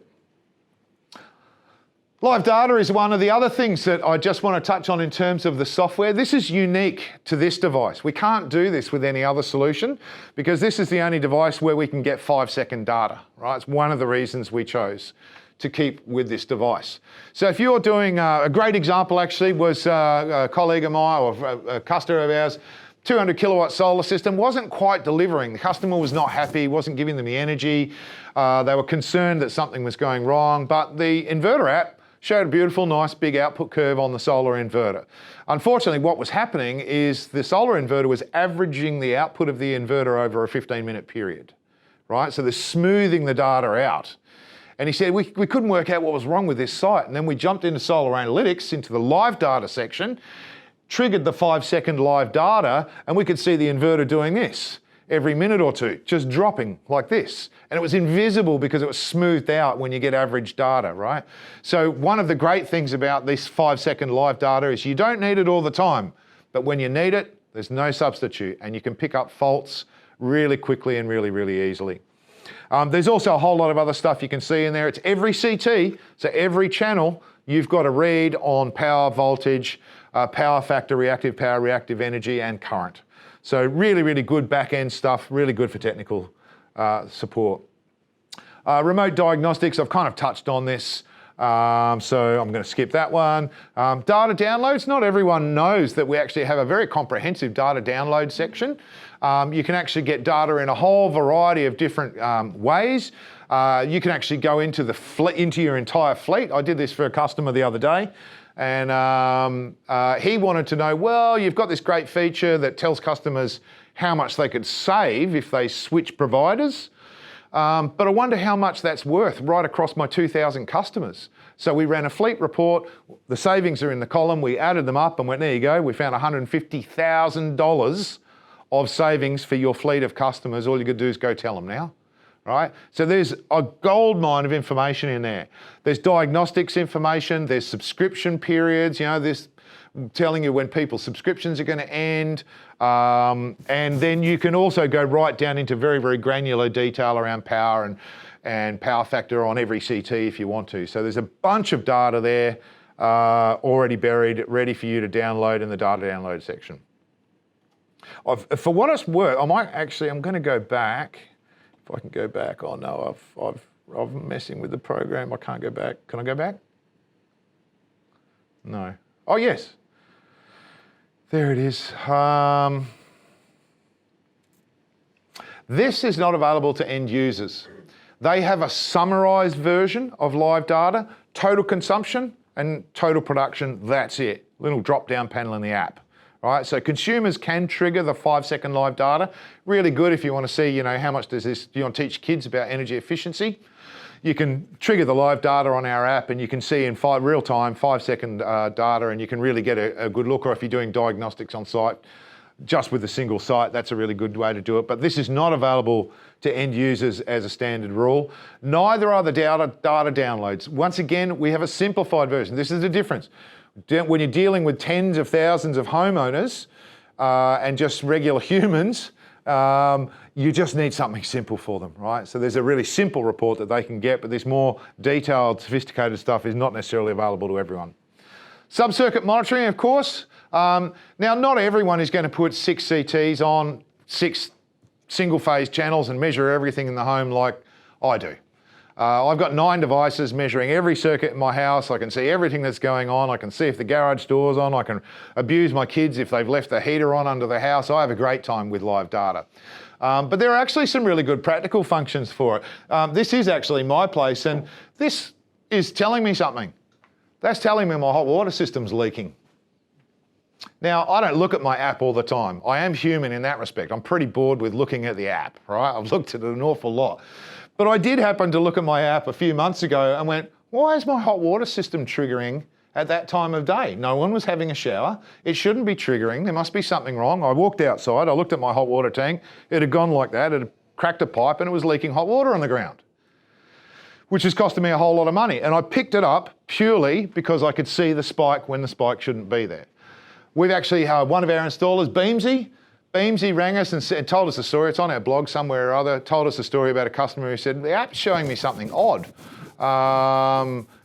Live data is one of the other things that I just want to touch on in terms of the software. This is unique to this device. We can't do this with any other solution because this is the only device where we can get 5-second data, right? It's one of the reasons we chose to keep with this device. So if you're doing, a great example actually was a colleague of mine or a customer of ours, 200 kilowatt solar system, wasn't quite delivering. The customer was not happy, wasn't giving them the energy. They were concerned that something was going wrong, but the inverter app Showed a beautiful, nice, big output curve on the solar inverter. Unfortunately, what was happening is the solar inverter was averaging the output of the inverter over a 15-minute period, right? So they're smoothing the data out. And he said, we couldn't work out what was wrong with this site. And then we jumped into solar analytics, into the live data section, triggered the 5-second live data, and we could see the inverter doing this every minute or two, just dropping like this. And it was invisible because it was smoothed out when you get average data, right? So one of the great things about this 5-second live data is you don't need it all the time, but when you need it, there's no substitute, and you can pick up faults really quickly and really, really easily. There's also a whole lot of other stuff you can see in there. It's every CT, so every channel you've got to read on power, voltage, power factor, reactive power, reactive energy, and current. So really, really good back-end stuff, really good for technical support. Remote diagnostics, I've kind of touched on this, so I'm going to skip that one. Data downloads, not everyone knows that we actually have a very comprehensive data download section. You can actually get data in a whole variety of different ways. You can actually go into your entire fleet. I did this for a customer the other day, and he wanted to know, well, you've got this great feature that tells customers how much they could save if they switch providers. But I wonder how much that's worth right across my 2,000 customers. So we ran a fleet report. The savings are in the column. We added them up and went, there you go. We found $150,000 of savings for your fleet of customers. All you could do is go tell them now, right? So there's a gold mine of information in there. There's diagnostics information. There's subscription periods. You know, this telling you when people's subscriptions are going to end. And then you can also go right down into very, very granular detail around power and power factor on every CT if you want to. So there's a bunch of data there already buried, ready for you to download in the data download section. For what it's worth, I'm going to go back. If I can go back, oh no, I'm messing with the program. I can't go back. Can I go back? No. Oh yes. There it is. This is not available to end users. They have a summarized version of live data, total consumption and total production, that's it. Little drop-down panel in the app. Right, so consumers can trigger the 5-second live data. Really good if you want to see, you know, how much does this, do you want to teach kids about energy efficiency? You can trigger the live data on our app and you can see in real time 5-second data, and you can really get a good look. Or if you're doing diagnostics on site, just with a single site, that's a really good way to do it. But this is not available to end users as a standard rule. Neither are the data downloads. Once again, we have a simplified version. This is the difference. When you're dealing with tens of thousands of homeowners and just regular humans, you just need something simple for them, right? So there's a really simple report that they can get, but this more detailed, sophisticated stuff is not necessarily available to everyone. Sub-circuit monitoring, of course. Now, not everyone is going to put 6 CTs on 6 single-phase channels and measure everything in the home like I do. I've got 9 devices measuring every circuit in my house. I can see everything that's going on. I can see if the garage door's on. I can abuse my kids if they've left the heater on under the house. I have a great time with live data. But there are actually some really good practical functions for it. This is actually my place, and this is telling me something. That's telling me my hot water system's leaking. Now, I don't look at my app all the time. I am human in that respect. I'm pretty bored with looking at the app, right? I've looked at it an awful lot. But I did happen to look at my app a few months ago and went, why is my hot water system triggering at that time of day? No one was having a shower. It shouldn't be triggering. There must be something wrong. I walked outside. I looked at my hot water tank. It had gone like that. It had cracked a pipe and it was leaking hot water on the ground, which is costing me a whole lot of money. And I picked it up purely because I could see the spike when the spike shouldn't be there. We've actually had one of our installers, Beamsy rang us and told us a story. It's on our blog somewhere or other. Told us a story about a customer who said, the app's showing me something odd.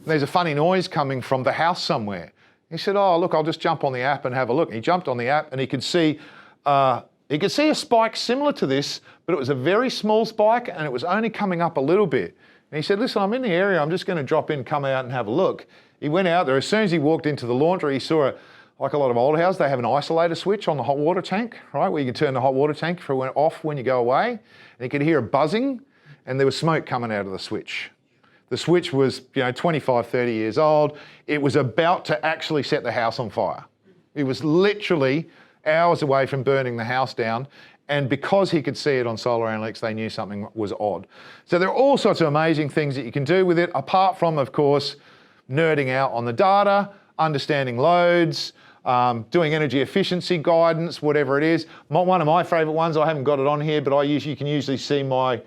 There's a funny noise coming from the house somewhere. He said, oh, look, I'll just jump on the app and have a look. And he jumped on the app and he could see a spike similar to this, but it was a very small spike and it was only coming up a little bit. And he said, listen, I'm in the area. I'm just going to drop in, come out and have a look. He went out there. As soon as he walked into the laundry, he saw like a lot of old houses, they have an isolator switch on the hot water tank, right, where you can turn the hot water tank off when you go away. And you could hear a buzzing, and there was smoke coming out of the switch. The switch was, 25, 30 years old. It was about to actually set the house on fire. It was literally hours away from burning the house down. And because he could see it on solar analytics, they knew something was odd. So there are all sorts of amazing things that you can do with it, apart from, of course, nerding out on the data, understanding loads, doing energy efficiency guidance, whatever it is. One of my favourite ones, I haven't got it on here, but you can usually see my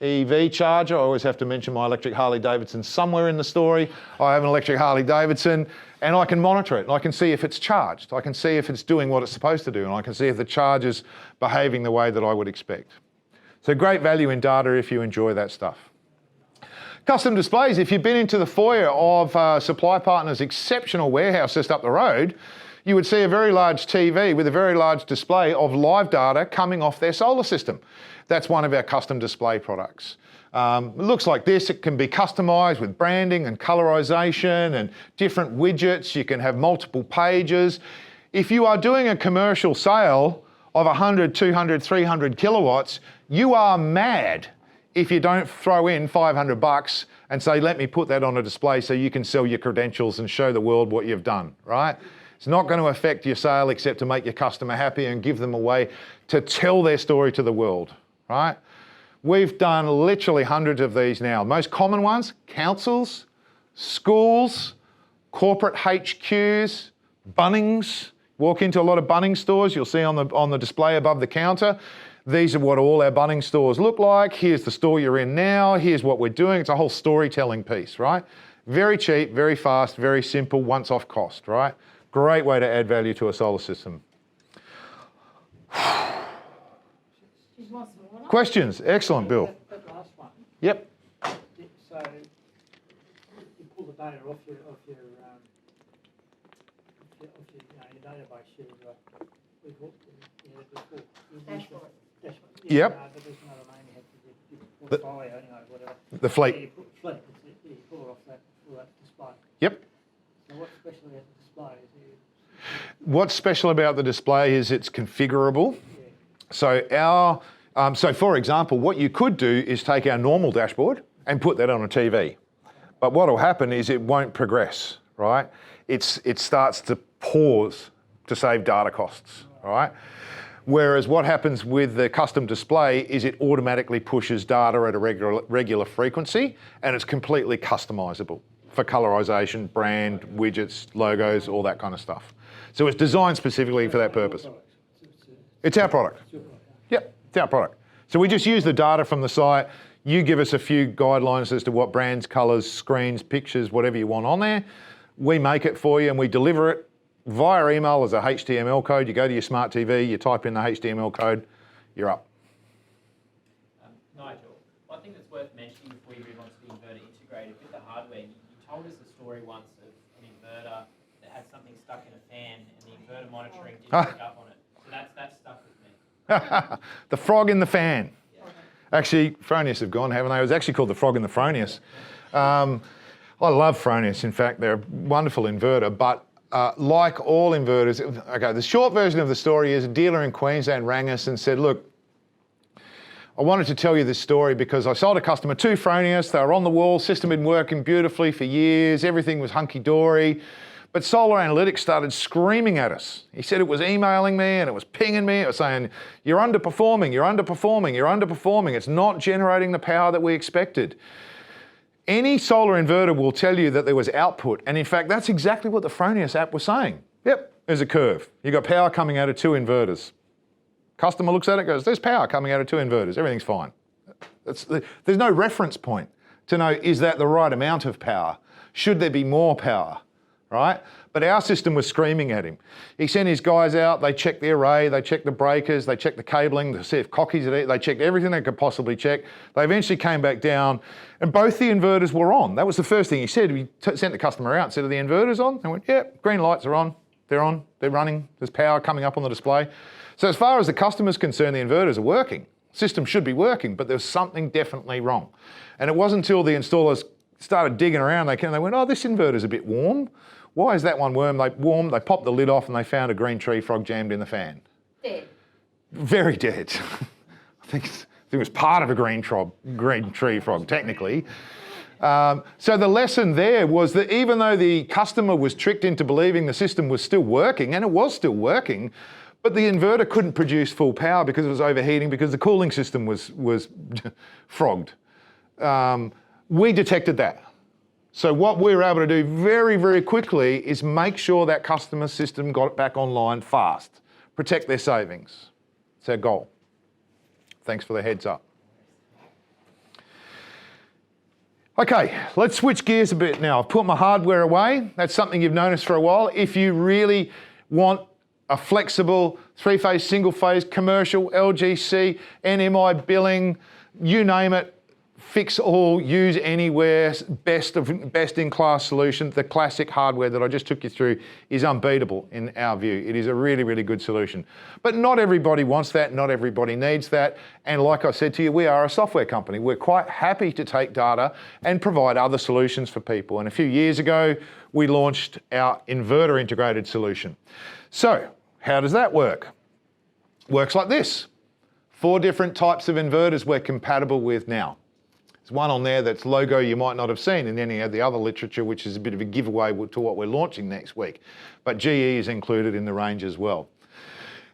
EV charger. I always have to mention my electric Harley Davidson somewhere in the story. I have an electric Harley Davidson and I can monitor it. And I can see if it's charged. I can see if it's doing what it's supposed to do. And I can see if the charger's behaving the way that I would expect. So great value in data if you enjoy that stuff. Custom displays, if you've been into the foyer of Supply Partners' exceptional warehouse just up the road, you would see a very large TV with a very large display of live data coming off their solar system. That's one of our custom display products. It looks like this. It can be customised with branding and colorisation and different widgets. You can have multiple pages. If you are doing a commercial sale of 100, 200, 300 kilowatts, you are mad if you don't throw in $500 and say, let me put that on a display so you can sell your credentials and show the world what you've done, right? It's not going to affect your sale except to make your customer happy and give them a way to tell their story to the world, right? We've done literally hundreds of these now. Most common ones, councils, schools, corporate HQs, Bunnings. Walk into a lot of Bunnings stores, you'll see on the display above the counter, these are what all our Bunnings stores look like. Here's the store you're in now. Here's what we're doing. It's a whole storytelling piece, right? Very cheap, very fast, very simple, once off cost, right? Great way to add value to a solar system. Questions? Excellent, Bill. That last one. Yep. So you pull the data off your database. Dashboard. Yep. But there's another name you have to give portfolio, anyway, whatever. The fleet. Yeah, you put fleet. You pull it off that display. Yep. So what's special about the display? What's special about the display is it's configurable. Yeah. So for example, what you could do is take our normal dashboard and put that on a TV. But what will happen is it won't progress, right? It starts to pause to save data costs, right? Whereas what happens with the custom display is it automatically pushes data at a regular frequency and it's completely customizable for colorization, brand, widgets, logos, all that kind of stuff. So it's designed specifically for that purpose. It's our product. Yep, it's our product. So we just use the data from the site. You give us a few guidelines as to what brands, colors, screens, pictures, whatever you want on there. We make it for you and we deliver it via email as a HTML code. You go to your smart TV, you type in the HTML code, you're up. Nigel, one thing that's worth mentioning before you move on to the inverter integrated with the hardware, you told us a story once of an inverter that had something stuck in a fan and the inverter monitoring didn't pick up on it. So that's stuck with me. The frog in the fan. Actually, Fronius have gone, haven't they? It was actually called the frog in the Fronius. I love Fronius. In fact, they're a wonderful inverter, but like all inverters, okay, the short version of the story is a dealer in Queensland rang us and said, look, I wanted to tell you this story because I sold a customer two Fronius, they were on the wall, system had been working beautifully for years, everything was hunky-dory, but Solar Analytics started screaming at us. He said it was emailing me and it was pinging me, it was saying, you're underperforming, you're underperforming, you're underperforming, it's not generating the power that we expected. Any solar inverter will tell you that there was output, and in fact, that's exactly what the Fronius app was saying. Yep, there's a curve. You've got power coming out of two inverters. Customer looks at it, goes, there's power coming out of two inverters, everything's fine. There's no reference point to know, is that the right amount of power? Should there be more power, right? But our system was screaming at him. He sent his guys out, they checked the array, they checked the breakers, they checked the cabling to see if cockies are there, they checked everything they could possibly check. They eventually came back down and both the inverters were on. That was the first thing he said. We sent the customer out and said, are the inverters on? They went, yeah, green lights are on, they're running, there's power coming up on the display. So as far as the customer's concerned, the inverters are working. System should be working, but there's something definitely wrong. And it wasn't until the installers started digging around, they went, oh, this inverter's a bit warm. Why is that one warm? They popped the lid off and they found a green tree frog jammed in the fan. Dead. Very dead. I think it was part of a green tree frog, technically. So the lesson there was that even though the customer was tricked into believing the system was still working, and it was still working, but the inverter couldn't produce full power because it was overheating, because the cooling system was frogged. We detected that. So what we were able to do very, very quickly is make sure that customer system got back online fast, protect their savings. It's our goal. Thanks for the heads up. Okay, let's switch gears a bit now. I've put my hardware away. That's something you've noticed for a while. If you really want a flexible three-phase, single-phase, commercial, LGC, NMI billing, you name it, fix all, use anywhere, best-in-class solution. The classic hardware that I just took you through is unbeatable in our view. It is a really, really good solution. But not everybody wants that, not everybody needs that. And like I said to you, we are a software company. We're quite happy to take data and provide other solutions for people. And a few years ago, we launched our inverter integrated solution. So how does that work? Works like this. 4 different types of inverters we're compatible with now. There's one on there that's logo you might not have seen in any of the other literature, which is a bit of a giveaway to what we're launching next week. But GE is included in the range as well.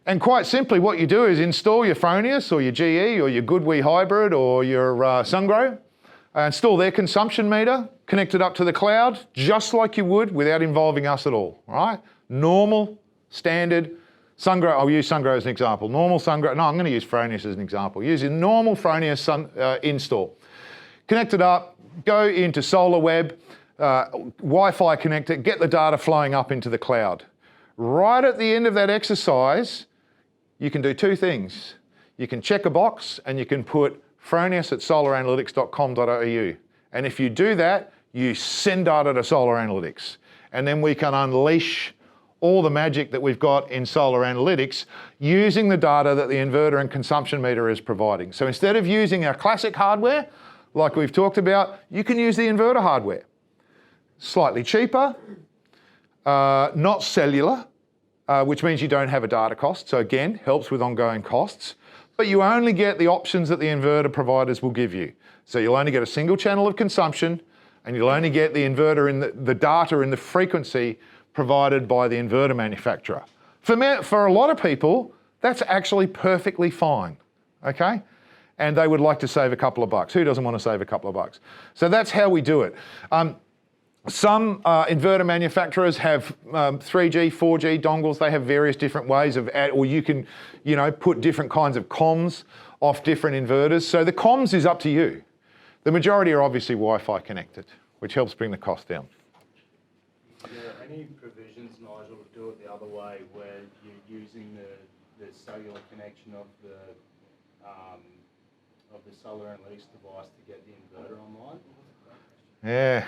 And quite simply, what you do is install your Fronius or your GE or your GoodWe Hybrid or your Sungrow, install their consumption meter, connect it up to the cloud, just like you would without involving us at all, right? Normal, standard, Sungrow, I'll use Sungrow as an example. Normal Sungrow, no, I'm going to use Fronius as an example. Use a normal Fronius install. Connect it up, go into SolarWeb, Wi-Fi connect it, get the data flowing up into the cloud. Right at the end of that exercise, you can do 2 things. You can check a box and you can put fronius@solaranalytics.com.au. And if you do that, you send data to Solar Analytics. And then we can unleash all the magic that we've got in Solar Analytics using the data that the inverter and consumption meter is providing. So instead of using our classic hardware, like we've talked about, you can use the inverter hardware. Slightly cheaper, not cellular, which means you don't have a data cost. So again, helps with ongoing costs. But you only get the options that the inverter providers will give you. So you'll only get a single channel of consumption, and you'll only get the inverter in the data in the frequency provided by the inverter manufacturer. For a lot of people, that's actually perfectly fine, okay? And they would like to save a couple of bucks. Who doesn't want to save a couple of bucks? So that's how we do it. Some inverter manufacturers have 3G, 4G dongles. They have various different ways of, or you can, put different kinds of comms off different inverters. So the comms is up to you. The majority are obviously Wi-Fi connected, which helps bring the cost down. Is there any provisions, Nigel, to do it the other way, where you're using the cellular connection of the Solar Analytics device to get the inverter online? Yeah.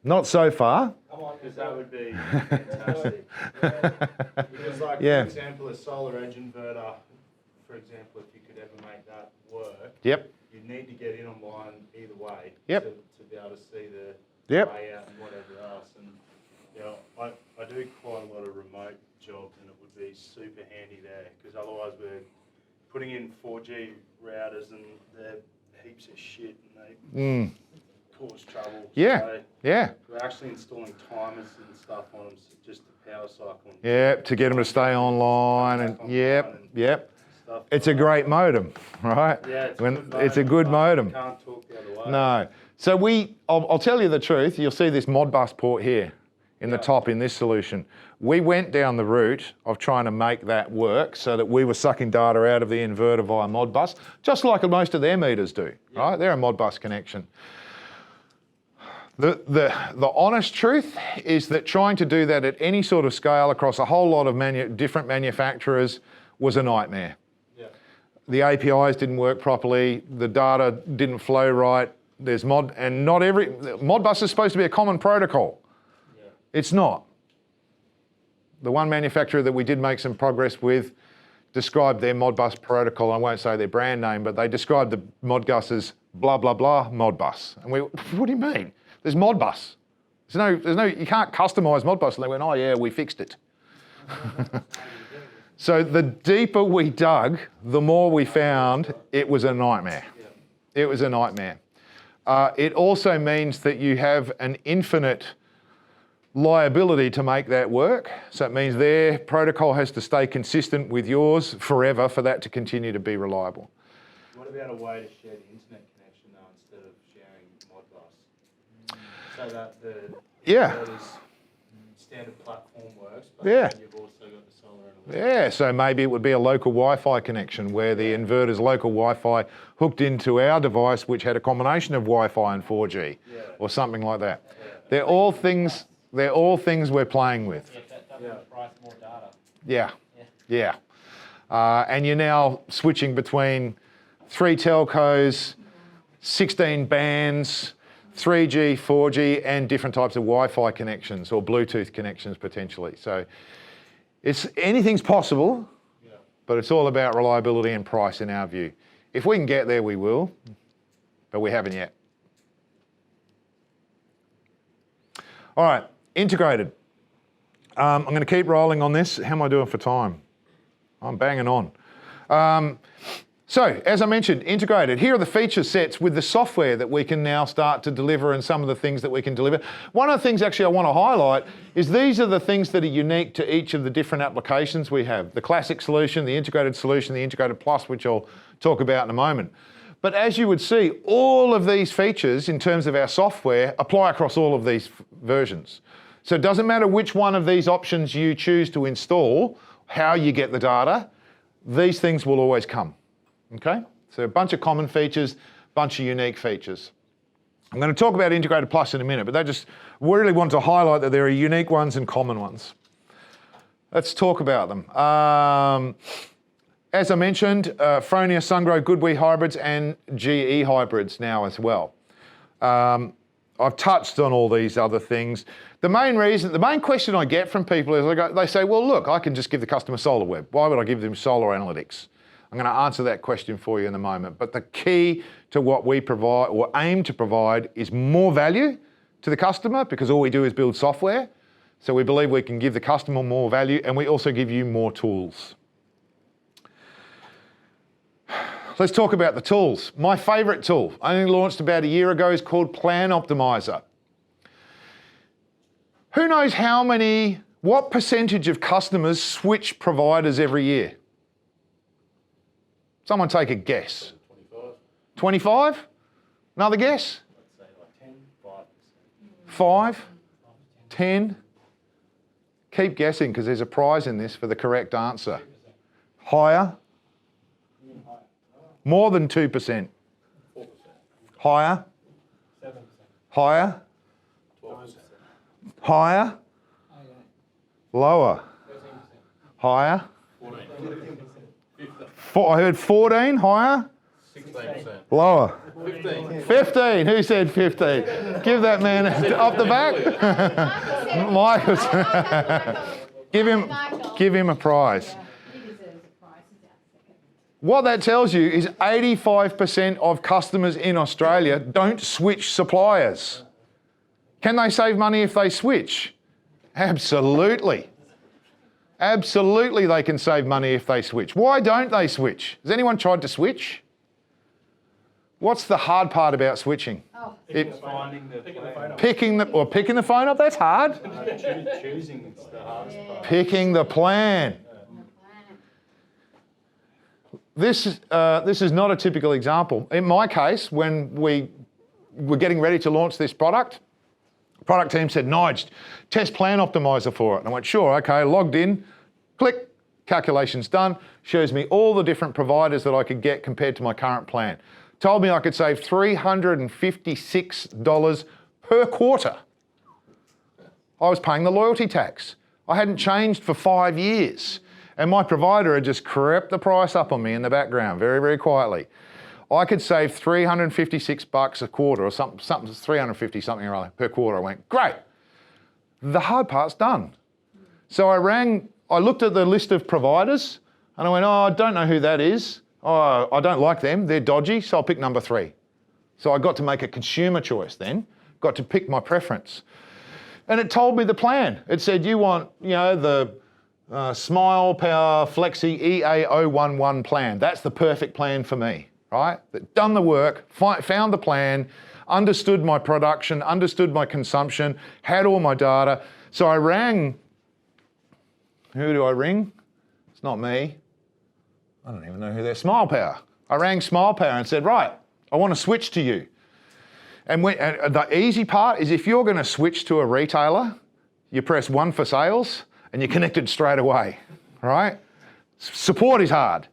Not so far. Because that would be fantastic. Because, for example, a Solar Edge inverter, for example, if you could ever make that work, yep, you'd need to get in online either way, yep, to be able to see the yep layout and whatever else. And I do quite a lot of remote jobs, and it would be super handy there, because otherwise we're putting in 4G routers and they're heaps of shit and they cause trouble. Yeah, so yeah. We're actually installing timers and stuff on them, just the power cycle. Yeah, to get them to stay online and yep. It's a great modem, right? Yeah, it's a good modem. Can't talk the other way. No. So I'll tell you the truth. You'll see this Modbus port here in the top in this solution. We went down the route of trying to make that work so that we were sucking data out of the inverter via Modbus, just like most of their meters do, right? They're a Modbus connection. The honest truth is that trying to do that at any sort of scale across a whole lot of different manufacturers was a nightmare. Yeah. The APIs didn't work properly. The data didn't flow right. Modbus is supposed to be a common protocol. Yeah. It's not. The one manufacturer that we did make some progress with described their Modbus protocol. I won't say their brand name, but they described the Modbus as blah, blah, blah Modbus. And what do you mean? There's Modbus. You can't customize Modbus. And they went, oh yeah, we fixed it. So the deeper we dug, the more we found it was a nightmare. It was a nightmare. It also means that you have an infinite liability to make that work. So it means their protocol has to stay consistent with yours forever for that to continue to be reliable. What about a way to share the internet connection though, instead of sharing Modbus? So that the standard platform works, but you've also got the solar and all. Yeah, so maybe it would be a local Wi-Fi connection where the inverter's local Wi-Fi hooked into our device, which had a combination of Wi-Fi and 4G, or something like that. They're all things we're playing with. Yeah, that doesn't price more data. Yeah. And you're now switching between 3 telcos, 16 bands, 3G, 4G, and different types of Wi-Fi connections or Bluetooth connections potentially. So anything's possible, but it's all about reliability and price in our view. If we can get there, we will, but we haven't yet. All right, integrated. I'm going to keep rolling on this. How am I doing for time? I'm banging on. So, as I mentioned, integrated. Here are the feature sets with the software that we can now start to deliver and some of the things that we can deliver. One of the things actually I want to highlight is these are the things that are unique to each of the different applications we have. The classic solution, the integrated solution, the integrated plus, which I'll talk about in a moment. But as you would see, all of these features in terms of our software apply across all of these versions. So it doesn't matter which one of these options you choose to install, how you get the data, these things will always come. Okay, so a bunch of common features, bunch of unique features. I'm going to talk about Integrated Plus in a minute, but I just really want to highlight that there are unique ones and common ones. Let's talk about them. As I mentioned, Fronia, Sungrow, Goodwee hybrids and GE hybrids now as well. I've touched on all these other things. The main question I get from people is they say, well, look, I can just give the customer SolarWeb. Why would I give them solar analytics? I'm going to answer that question for you in a moment. But the key to what we provide or aim to provide is more value to the customer because all we do is build software. So we believe we can give the customer more value and we also give you more tools. Let's talk about the tools. My favourite tool, only launched about a year ago, is called Plan Optimizer. Who knows what percentage of customers switch providers every year? Someone take a guess. 25? Another guess? Let's say like 10, 5%. 5? 10? Keep guessing because there's a prize in this for the correct answer. Higher? More than 2%. 4%. Higher? 7%. Higher? 12%. Higher? Lower? 13%. Higher? 14%. I heard 14, higher? 16%. Lower? 15%. 15, who said 15? Give that man up the back. Michael. Give him a prize. What that tells you is 85% of customers in Australia don't switch suppliers. Can they save money if they switch? Absolutely. Absolutely they can save money if they switch. Why don't they switch? Has anyone tried to switch? What's the hard part about switching? Picking the phone up. Picking the phone up, that's hard. Choosing is the hardest part. Picking the plan. This is not a typical example. In my case, when we were getting ready to launch this product team said, Nigel, test Plan Optimizer for it. And I went, sure, okay, logged in, click, calculations done, shows me all the different providers that I could get compared to my current plan. Told me I could save $356 per quarter. I was paying the loyalty tax. I hadn't changed for 5 years. And my provider had just crept the price up on me in the background, very, very quietly. I could save $356 a quarter or something 350 something or other per quarter. I went, great. The hard part's done. So I looked at the list of providers and I went, I don't know who that is. Oh, I don't like them. They're dodgy, so I'll pick number 3. So I got to make a consumer choice then, got to pick my preference. And it told me the plan. It said, you want, the Smile Power Flexi EA011 plan. That's the perfect plan for me, right? Done the work, found the plan, understood my production, understood my consumption, had all my data. So I rang, who do I ring? It's not me. I don't even know who they're, Smile Power. I rang Smile Power and said, right, I want to switch to you. And the easy part is if you're going to switch to a retailer, you press 1 for sales and you're connected straight away, right? Support is hard.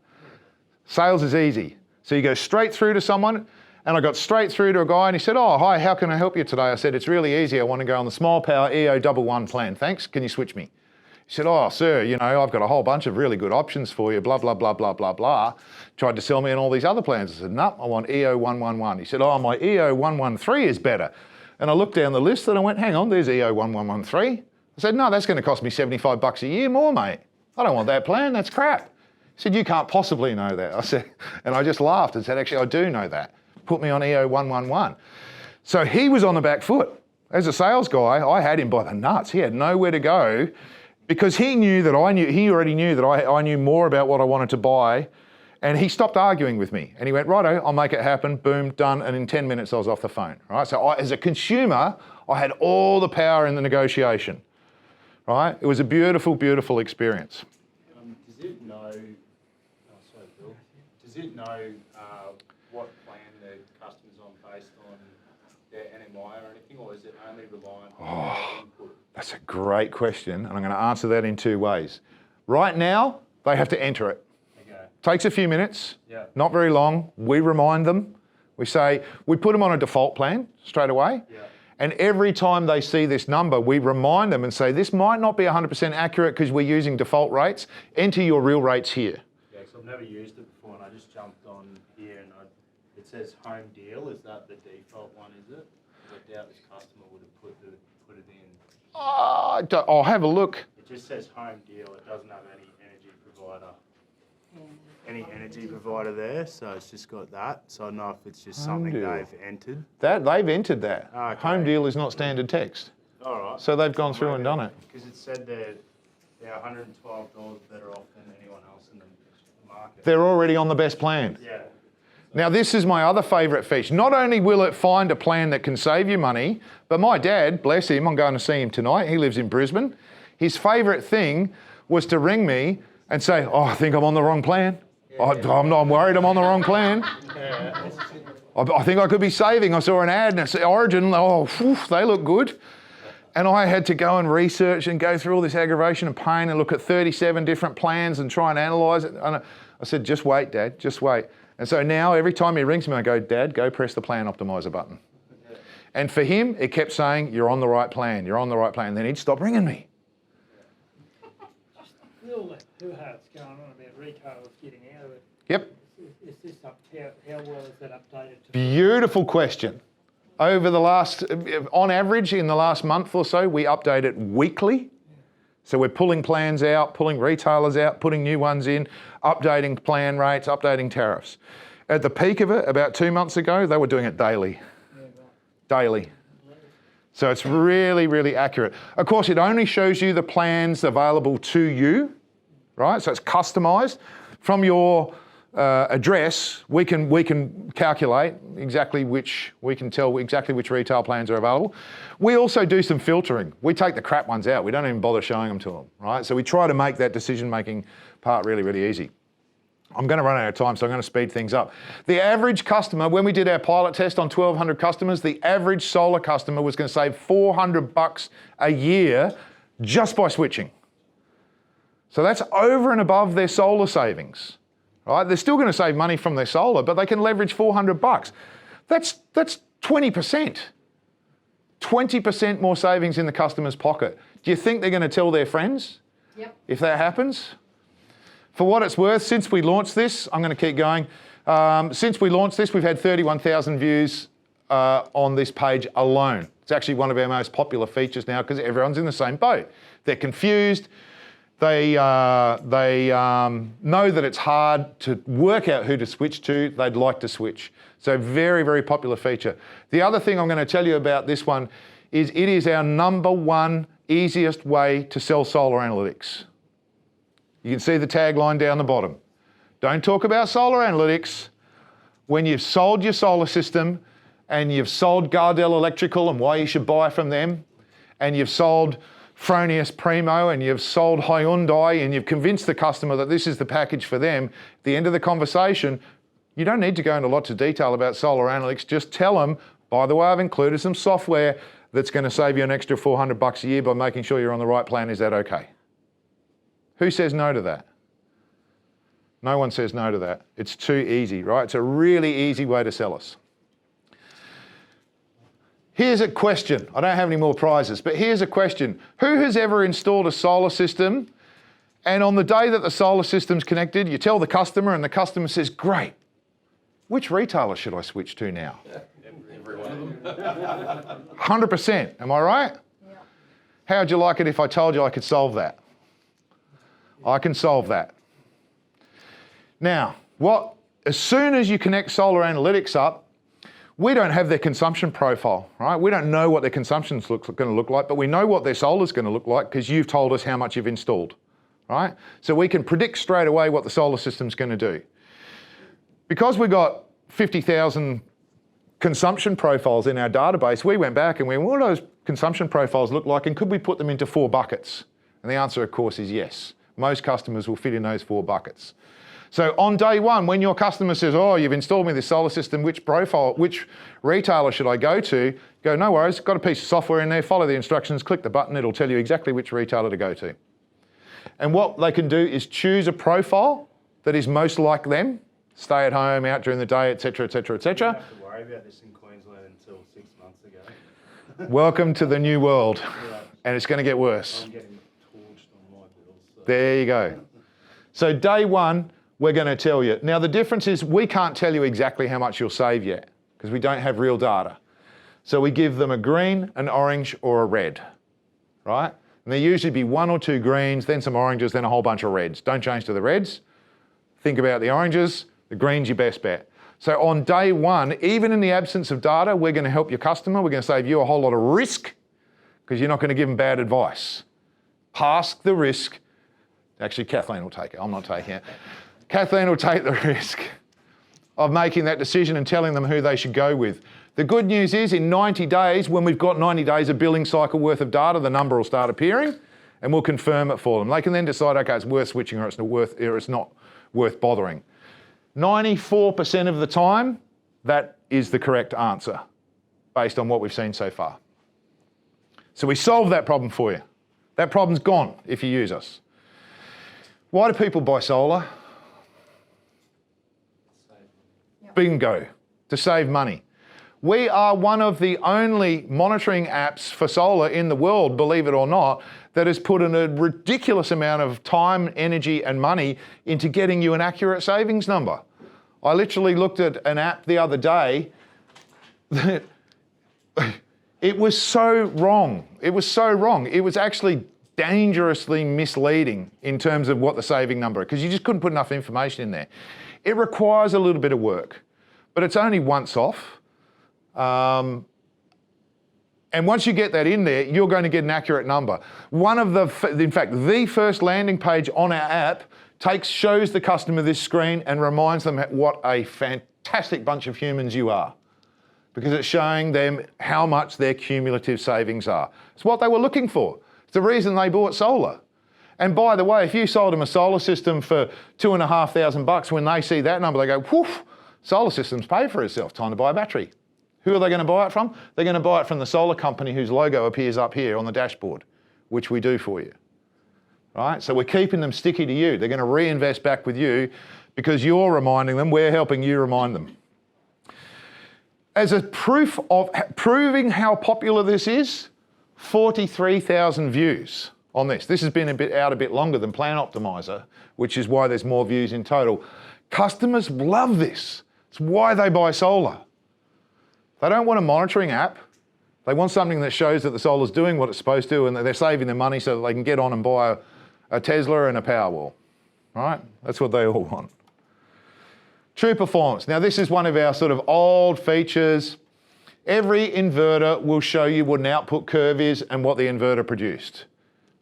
Sales is easy. So you go straight through to someone, and I got straight through to a guy and he said, oh, hi, how can I help you today? I said, it's really easy. I want to go on the Smile Power EO11 plan. Thanks. Can you switch me? He said, oh, sir, you know, I've got a whole bunch of really good options for you, blah, blah, blah, blah, blah, blah. Tried to sell me on all these other plans. I said, no, I want EO111. He said, oh, my EO113 is better. And I looked down the list and I went, hang on, there's EO1113. I said, no, that's going to cost me $75 a year more, mate. I don't want that plan, that's crap. He said, you can't possibly know that. I said, and I just laughed and said, actually, I do know that. Put me on EO111. So he was on the back foot. As a sales guy, I had him by the nuts. He had nowhere to go because he knew that he already knew that I knew more about what I wanted to buy, and he stopped arguing with me. And he went, righto, I'll make it happen, boom, done, and in 10 minutes I was off the phone, right? So as a consumer, I had all the power in the negotiation, right? It was a beautiful, beautiful experience. Does it know, sorry, Bill, does it know what plan the customer's on based on their NMI or anything, or is it only reliant on their input? That's a great question, and I'm going to answer that in 2 ways. Right now, they have to enter it. Okay. Takes a few minutes, Yeah. not very long. We remind them. We say, we put them on a default plan straight away. Yeah. And every time they see this number, we remind them and say, this might not be 100% accurate because we're using default rates. Enter your real rates here. Yeah, because I've never used it before, and I just jumped on here, and it says home deal. Is that the default one, is it? I doubt this customer would have put it in. I'll have a look. It just says home deal. It doesn't have any energy provider there, so it's just got that. So I don't know if it's just something deal. they've entered. They've entered that. Okay. Home deal is not standard text. All right. So they've gone through and done it. Because it said they're $112 better off than anyone else in the market. They're already on the best plan. Yeah. Now, this is my other favourite feature. Not only will it find a plan that can save you money, but my dad, bless him, I'm going to see him tonight. He lives in Brisbane. His favourite thing was to ring me and say, oh, I think I'm on the wrong plan. I'm worried I'm on the wrong plan. I think I could be saving. I saw an ad and it said Origin, oh, whew, they look good. And I had to go and research and go through all this aggravation and pain and look at 37 different plans and try and analyse it. And I said, just wait, Dad, just wait. And so now every time he rings me, I go, Dad, go press the plan optimizer button. And for him, it kept saying, you're on the right plan, you're on the right plan. And then he'd stop ringing me. With all that hoo-ha's going on about retailers getting out of it, Yep. is this how well is that updated to? Beautiful question. Over the last, on average, in the last month or so, we update it weekly. So we're pulling plans out, pulling retailers out, putting new ones in, updating plan rates, updating tariffs. At the peak of it, about 2 months ago, they were doing it daily. Daily. So it's really, really accurate. Of course, it only shows you the plans available to you, right? So it's customised. From your address, we can calculate exactly we can tell exactly which retail plans are available. We also do some filtering. We take the crap ones out. We don't even bother showing them to them, right? So we try to make that decision-making part really, really easy. I'm going to run out of time, so I'm going to speed things up. The average customer, when we did our pilot test on 1,200 customers, the average solar customer was going to save $400 a year just by switching. So that's over and above their solar savings. Right? They're still going to save money from their solar, but they can leverage $400. That's 20%. 20% more savings in the customer's pocket. Do you think they're going to tell their friends? Yep. If that happens? For what it's worth, since we launched this, I'm going to keep going. Since we launched this, we've had 31,000 views on this page alone. It's actually one of our most popular features now because everyone's in the same boat. They're confused. They know that it's hard to work out who to switch to. They'd like to switch. So very, very popular feature. The other thing I'm going to tell you about this one is it is our #1 easiest way to sell solar analytics. You can see the tagline down the bottom. Don't talk about solar analytics when you've sold your solar system and you've sold Gardell Electrical and why you should buy from them, and you've sold Fronius Primo and you've sold Hyundai and you've convinced the customer that this is the package for them, at the end of the conversation, you don't need to go into lots of detail about solar analytics. Just tell them, by the way, I've included some software that's going to save you an extra $400 a year by making sure you're on the right plan. Is that okay? Who says no to that? No one says no to that. It's too easy, right? It's a really easy way to sell us. Here's a question. I don't have any more prizes, but here's a question. Who has ever installed a solar system and on the day that the solar system's connected, you tell the customer and the customer says, great, which retailer should I switch to now? Every one of them. 100%, am I right? Yeah. How'd you like it if I told you I could solve that? I can solve that. Now, as soon as you connect solar analytics up, we don't have their consumption profile, right? We don't know what their consumption's going to look like, but we know what their solar's going to look like because you've told us how much you've installed, right? So we can predict straight away what the solar system's going to do. Because we got 50,000 consumption profiles in our database, we went back and we went, what do those consumption profiles look like and could we put them into 4 buckets? And the answer, of course, is yes. Most customers will fit in those 4 buckets. So on day one, when your customer says, oh, you've installed me this solar system, which retailer should I go to? Go, no worries, got a piece of software in there, follow the instructions, click the button, it'll tell you exactly which retailer to go to. And what they can do is choose a profile that is most like them, stay at home, out during the day, et cetera, et cetera, et cetera. You don't have to worry about this in Queensland until 6 months ago. Welcome to the new world. Yeah. And it's going to get worse. I'm getting torched on my bills. So. There you go. So day one, we're going to tell you. Now the difference is we can't tell you exactly how much you'll save yet because we don't have real data. So we give them a green, an orange or a red, right? And there usually be 1 or 2 greens, then some oranges, then a whole bunch of reds. Don't change to the reds. Think about the oranges. The green's your best bet. So on day one, even in the absence of data, we're going to help your customer. We're going to save you a whole lot of risk because you're not going to give them bad advice. Pass the risk. Actually, Kathleen will take it. I'm not taking it. Kathleen will take the risk of making that decision and telling them who they should go with. The good news is in 90 days, when we've got 90 days of billing cycle worth of data, the number will start appearing and we'll confirm it for them. They can then decide, okay, it's worth switching or it's not worth bothering. 94% of the time, that is the correct answer based on what we've seen so far. So we solved that problem for you. That problem's gone if you use us. Why do people buy solar? Bingo, to save money. We are one of the only monitoring apps for solar in the world, believe it or not, that has put in a ridiculous amount of time, energy and money into getting you an accurate savings number. I literally looked at an app the other day that it was so wrong. It was so wrong. It was actually dangerously misleading in terms of what the saving number is because you just couldn't put enough information in there. It requires a little bit of work, but it's only once off. And once you get that in there, you're going to get an accurate number. In fact, the first landing page on our app shows the customer this screen and reminds them what a fantastic bunch of humans you are because it's showing them how much their cumulative savings are. It's what they were looking for. It's the reason they bought solar. And by the way, if you sold them a solar system for $2,500, when they see that number, they go, whoof, solar system's paid for itself, time to buy a battery. Who are they going to buy it from? They're going to buy it from the solar company whose logo appears up here on the dashboard, which we do for you. Right? So we're keeping them sticky to you. They're going to reinvest back with you because you're reminding them, we're helping you remind them. As a proof of proving how popular this is, 43,000 views on this. This has been out a bit longer than Plan Optimizer, which is why there's more views in total. Customers love this. It's why they buy solar. They don't want a monitoring app. They want something that shows that the solar's doing what it's supposed to and that they're saving their money so that they can get on and buy a Tesla and a Powerwall. Right? That's what they all want. True performance. Now this is one of our sort of old features. Every inverter will show you what an output curve is and what the inverter produced.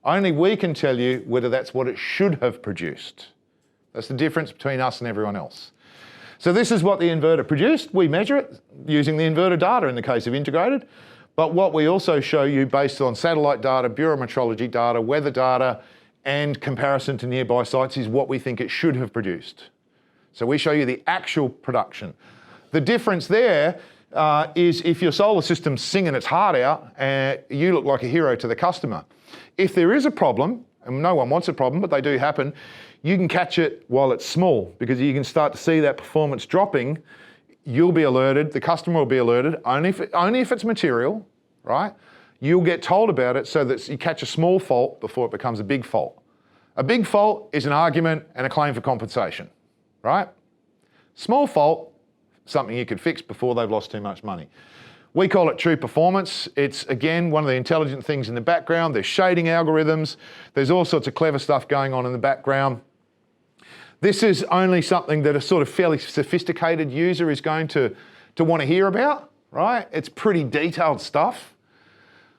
Only we can tell you whether that's what it should have produced. That's the difference between us and everyone else. So this is what the inverter produced. We measure it using the inverter data in the case of integrated. But what we also show you based on satellite data, bureaumetrology data, weather data, and comparison to nearby sites is what we think it should have produced. So we show you the actual production. The difference there is if your solar system's singing its heart out, you look like a hero to the customer. If there is a problem, and no one wants a problem, but they do happen, you can catch it while it's small because you can start to see that performance dropping. You'll be alerted, the customer will be alerted, only if it's material, right? You'll get told about it so that you catch a small fault before it becomes a big fault. A big fault is an argument and a claim for compensation, right? Small fault, something you could fix before they've lost too much money. We call it true performance. It's, again, one of the intelligent things in the background. There's shading algorithms. There's all sorts of clever stuff going on in the background. This is only something that a sort of fairly sophisticated user is going to want to hear about, right? It's pretty detailed stuff.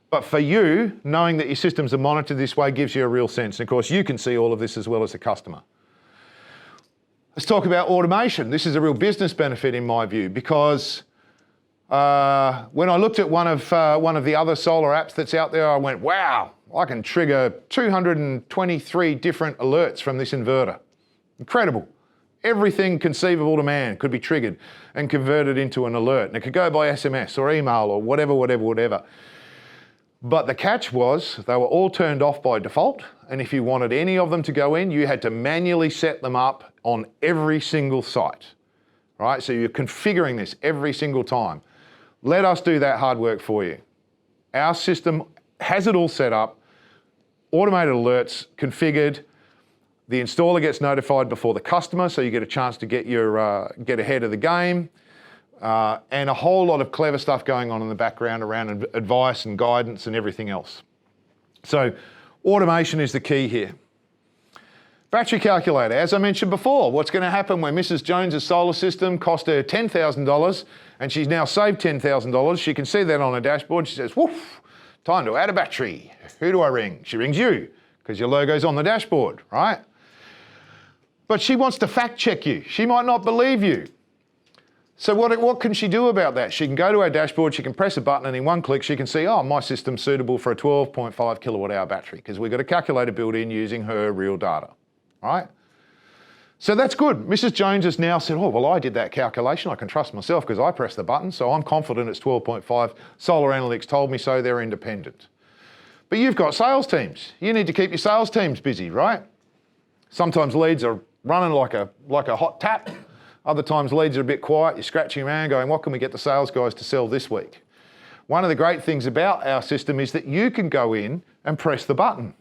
But for you, knowing that your systems are monitored this way gives you a real sense. And of course, you can see all of this as well as the customer. Let's talk about automation. This is a real business benefit in my view because when I looked at one of the other solar apps that's out there, I went, wow, I can trigger 223 different alerts from this inverter. Incredible. Everything conceivable to man could be triggered and converted into an alert. And it could go by SMS or email or whatever. But the catch was they were all turned off by default. And if you wanted any of them to go in, you had to manually set them up on every single site, right? So you're configuring this every single time. Let us do that hard work for you. Our system has it all set up, automated alerts configured. The installer gets notified before the customer, so you get a chance to get ahead of the game. And a whole lot of clever stuff going on in the background around advice and guidance and everything else. So automation is the key here. Battery calculator, as I mentioned before, what's going to happen when Mrs. Jones's solar system cost her $10,000 and she's now saved $10,000, she can see that on her dashboard. She says, woof, time to add a battery. Who do I ring? She rings you because your logo's on the dashboard, right? But she wants to fact check you. She might not believe you. So what can she do about that? She can go to her dashboard, she can press a button and in one click she can see, oh, my system's suitable for a 12.5 kilowatt hour battery because we've got a calculator built in using her real data, right? So that's good. Mrs. Jones has now said, oh, well, I did that calculation. I can trust myself because I pressed the button, so I'm confident it's 12.5. Solar Analytics told me so, they're independent. But you've got sales teams. You need to keep your sales teams busy, right? Sometimes leads are running like a hot tap. Other times leads are a bit quiet. You're scratching around going, what can we get the sales guys to sell this week? One of the great things about our system is that you can go in and press the button.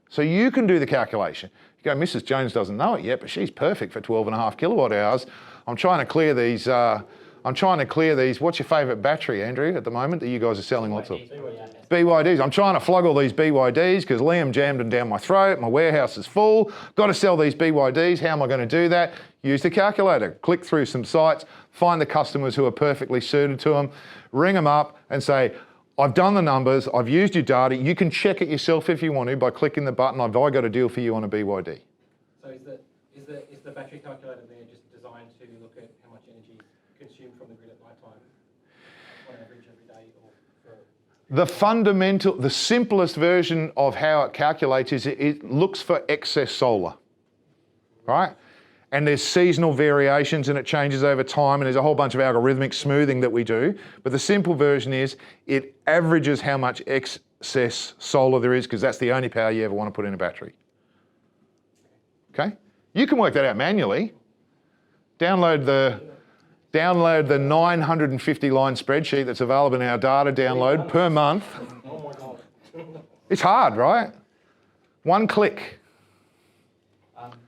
So you can do the calculation. You go, Mrs. Jones doesn't know it yet, but she's perfect for 12.5 kilowatt hours. I'm trying to clear these. What's your favourite battery, Andrew, at the moment that you guys are selling lots of? BYDs. I'm trying to flog all these BYDs because Liam jammed them down my throat. My warehouse is full. Got to sell these BYDs. How am I going to do that? Use the calculator. Click through some sites, find the customers who are perfectly suited to them, ring them up and say, I've done the numbers, I've used your data. You can check it yourself if you want to by clicking the button. Have I got a deal for you on a BYD? So is the battery calculator there just designed to look at how much energy consumed from the grid at night time on average every day? The simplest version of how it calculates is it looks for excess solar, right? And there's seasonal variations and it changes over time and there's a whole bunch of algorithmic smoothing that we do. But the simple version is it averages how much excess solar there is because that's the only power you ever want to put in a battery. Okay? You can work that out manually. Download the 950 line spreadsheet that's available in our data download per month. It's hard, right? One click.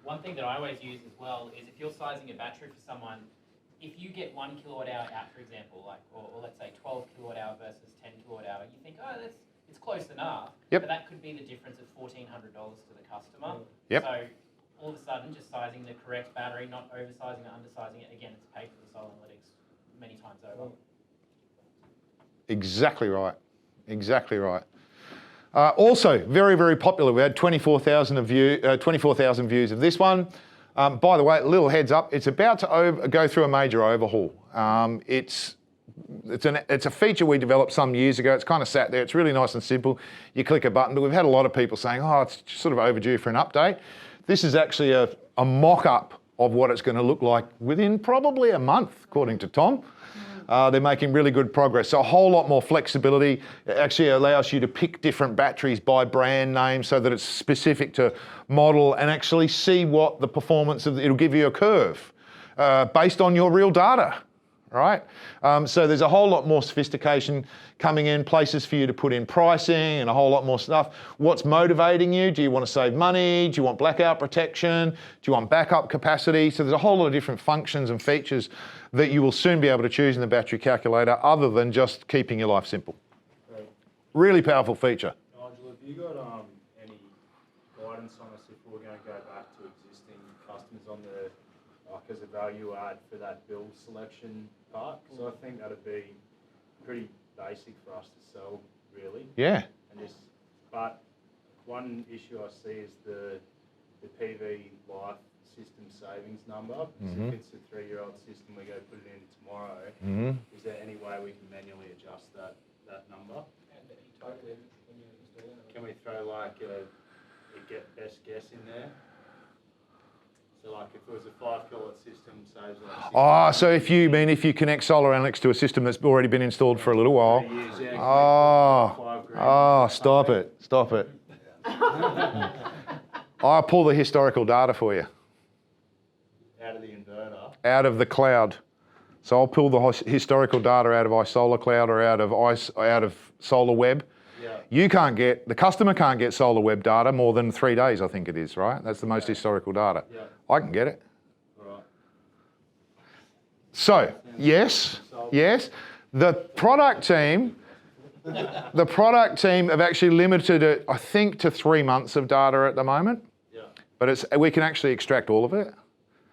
One thing that I always use as well is if you're sizing a battery for someone, if you get 1 kilowatt hour out, for example, or let's say 12 kilowatt hour versus 10 kilowatt hour, you think, oh, it's close enough. Yep. But that could be the difference of $1,400 to the customer. Yep. So all of a sudden, just sizing the correct battery, not oversizing or undersizing it, again, it's paid for the solar analytics many times over. Exactly right. Exactly right. Also, very, very popular. We had 24,000 views of this one. By the way, a little heads up, it's about to go through a major overhaul. It's a feature we developed some years ago. It's kind of sat there. It's really nice and simple. You click a button, but we've had a lot of people saying, oh, it's sort of overdue for an update. This is actually a mock-up of what it's going to look like within probably a month, according to Tom. They're making really good progress. So a whole lot more flexibility. It actually allows you to pick different batteries by brand name so that it's specific to model and actually see what the performance of it'll give you a curve based on your real data, right? So there's a whole lot more sophistication coming in, places for you to put in pricing and a whole lot more stuff. What's motivating you? Do you want to save money? Do you want blackout protection? Do you want backup capacity? So there's a whole lot of different functions and features that you will soon be able to choose in the battery calculator other than just keeping your life simple. Great. Really powerful feature. Nigel, have you got any guidance on us if we're going to go back to existing customers on the, like as a value add for that build selection part? So I think that'd be pretty basic for us to sell, really. Yeah. But one issue I see is the PV life system savings number. So if it's a 3-year-old system, we go put it in tomorrow. Is there any way we can manually adjust that number? Can we throw like a get best guess in there? So like if it was a 5 kilowatt system, saves like So if you connect solar analytics to a system that's already been installed for a little while. 3 years, yeah, Stop it. I'll pull the historical data for you. Out of the inverter? Out of the cloud. So I'll pull the historical data out of iSolar Cloud or out of SolarWeb. Yeah. The customer can't get SolarWeb data more than 3 days, I think it is, right? That's the most historical data. Yeah. I can get it. All right. So, yes. The product team have actually limited it, I think, to 3 months of data at the moment. Yeah. But we can actually extract all of it.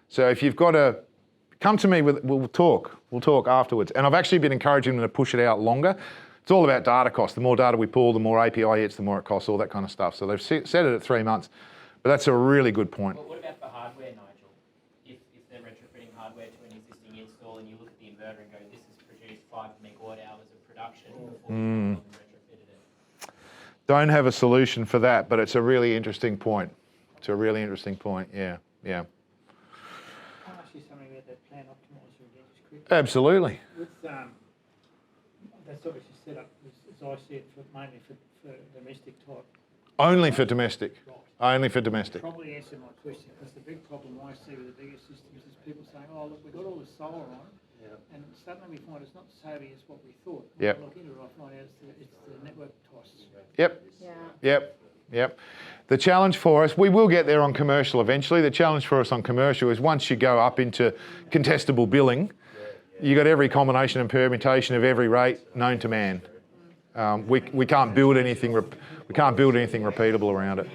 So if you've got to come to me we'll talk afterwards. And I've actually been encouraging them to push it out longer. It's all about data cost. The more data we pull, the more API hits, the more it costs, all that kind of stuff. So they've set it at 3 months. But that's a really good point. But what about for hardware, Nigel? If they're retrofitting hardware to an existing install and you look at the inverter and go, this has produced 5 megawatt hours of production before you retrofitted it. Don't have a solution for that, but it's a really interesting point. Yeah. Can I ask you something about that plan optimizer again, just quickly? Absolutely. With, that's obviously set up, as I said, mainly for domestic type. Only for domestic. Right. Only for domestic. Probably answer my question, because the big problem I see with the bigger systems is people saying, oh, look, we've got all the solar on, and suddenly we find it's not as savvy as what we thought. When I look into it, I find out it's the network costs. Yep. The challenge for us, we will get there on commercial eventually. The challenge for us on commercial is once you go up into contestable billing, you got every combination and permutation of every rate known to man. We can't build anything. We can't build anything repeatable around it.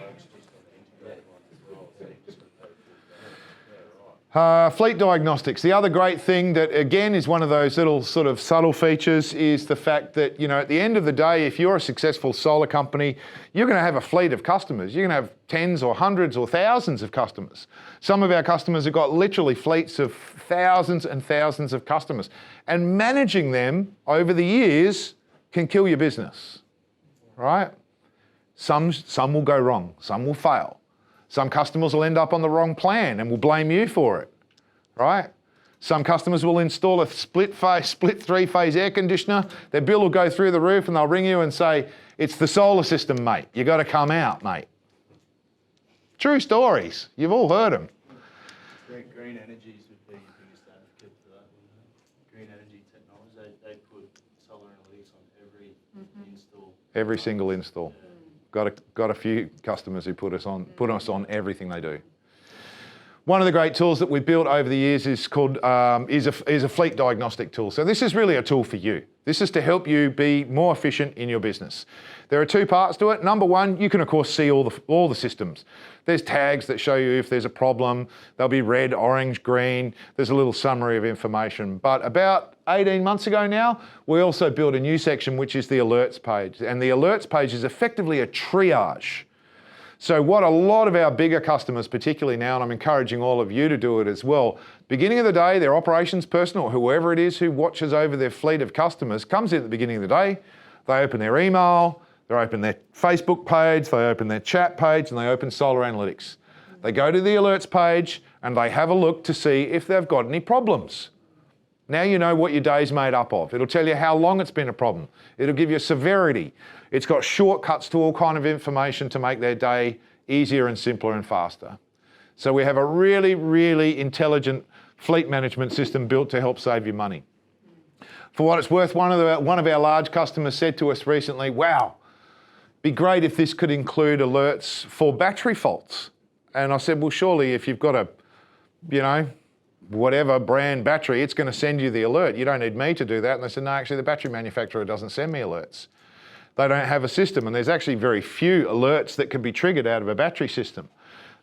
Fleet diagnostics. The other great thing that, again, is one of those little sort of subtle features is the fact that, at the end of the day, if you're a successful solar company, you're going to have a fleet of customers. You're going to have tens or hundreds or thousands of customers. Some of our customers have got literally fleets of thousands and thousands of customers. And managing them over the years can kill your business, right? Some will go wrong. Some will fail. Some customers will end up on the wrong plan and will blame you for it, right? Some customers will install a split 3-phase air conditioner. Their bill will go through the roof and they'll ring you and say, it's the solar system, mate. You got to come out, mate. True stories. You've all heard them. Green Energies would be your biggest advocate for that, wouldn't they? Green Energy Technology, they put solar analytics on every install. Every single install. Got a few customers who put us on everything they do. One of the great tools that we've built over the years is called is a fleet diagnostic tool. So this is really a tool for you. This is to help you be more efficient in your business. There are 2 parts to it. Number one, you can of course see all the systems. There's tags that show you if there's a problem. They'll be red, orange, green. There's a little summary of information. But about 18 months ago now, we also built a new section which is the alerts page. And the alerts page is effectively a triage. So what a lot of our bigger customers, particularly now, and I'm encouraging all of you to do it as well, beginning of the day, their operations person or whoever it is who watches over their fleet of customers comes in at the beginning of the day, they open their email, they open their Facebook page, they open their chat page, and they open Solar Analytics. They go to the alerts page and they have a look to see if they've got any problems. Now you know what your day's made up of. It'll tell you how long it's been a problem. It'll give you severity. It's got shortcuts to all kind of information to make their day easier and simpler and faster. So we have a really, really intelligent fleet management system built to help save you money. For what it's worth, one of our large customers said to us recently, wow, be great if this could include alerts for battery faults. And I said, well, surely if you've got a, whatever brand battery, it's going to send you the alert. You don't need me to do that. And they said, no, actually the battery manufacturer doesn't send me alerts. They don't have a system, and there's actually very few alerts that can be triggered out of a battery system.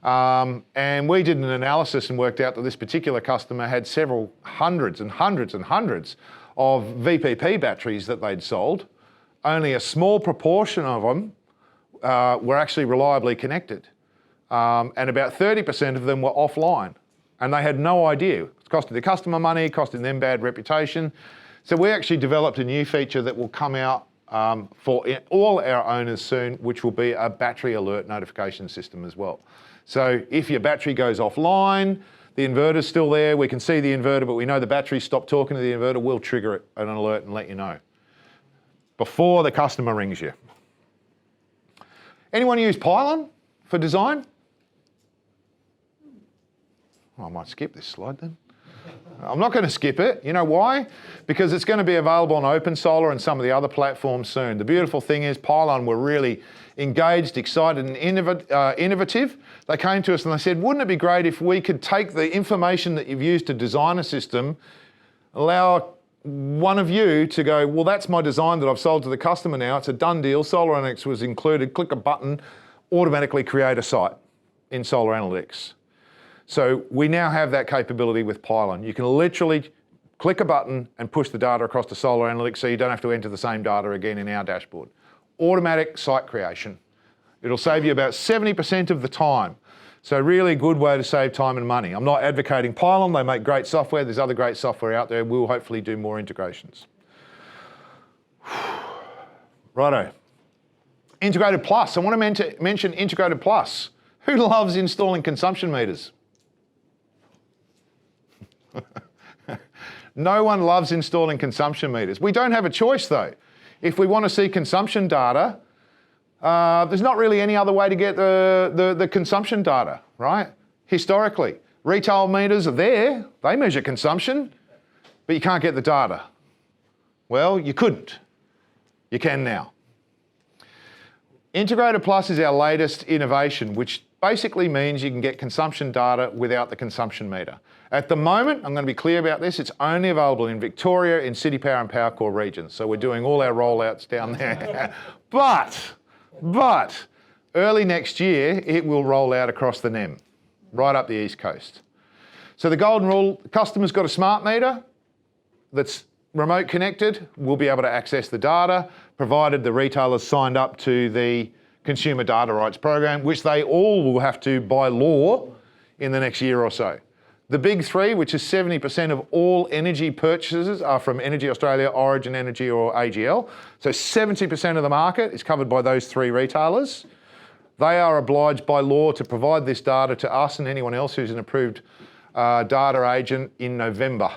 And we did an analysis and worked out that this particular customer had several hundreds and hundreds and hundreds of VPP batteries that they'd sold. Only a small proportion of them were actually reliably connected. And about 30% of them were offline. And they had no idea. It's costing the customer money, costing them bad reputation. So we actually developed a new feature that will come out for all our owners soon, which will be a battery alert notification system as well. So if your battery goes offline, the inverter's still there, we can see the inverter, but we know the battery stopped talking to the inverter, we'll trigger it an alert and let you know before the customer rings you. Anyone use Pylon for design? Oh, I might skip this slide then. I'm not going to skip it. You know why? Because it's going to be available on OpenSolar and some of the other platforms soon. The beautiful thing is Pylon were really engaged, excited and innovative. They came to us and they said, wouldn't it be great if we could take the information that you've used to design a system, allow one of you to go, well, that's my design that I've sold to the customer now. It's a done deal. Solar Analytics was included. Click a button, automatically create a site in Solar Analytics. So we now have that capability with Pylon. You can literally click a button and push the data across to Solar Analytics so you don't have to enter the same data again in our dashboard. Automatic site creation. It'll save you about 70% of the time. So really good way to save time and money. I'm not advocating Pylon, they make great software. There's other great software out there. We'll hopefully do more integrations. Righto. Integrated Plus. I want to mention Integrated Plus. Who loves installing consumption meters? No one loves installing consumption meters. We don't have a choice though. If we want to see consumption data, there's not really any other way to get the consumption data, right? Historically, retail meters are there, they measure consumption, but you can't get the data. Well, you couldn't. You can now. Integrated Plus is our latest innovation, which basically means you can get consumption data without the consumption meter. At the moment, I'm going to be clear about this, it's only available in Victoria, in City Power and Power Core regions. So we're doing all our rollouts down there. But early next year, it will roll out across the NEM, right up the East Coast. So the golden rule, the customer's got a smart meter that's remote connected, will be able to access the data, provided the retailer's signed up to the Consumer Data Rights Program, which they all will have to by law in the next year or so. The big three, which is 70% of all energy purchases, are from Energy Australia, Origin Energy or AGL. So 70% of the market is covered by those three retailers. They are obliged by law to provide this data to us and anyone else who's an approved data agent in November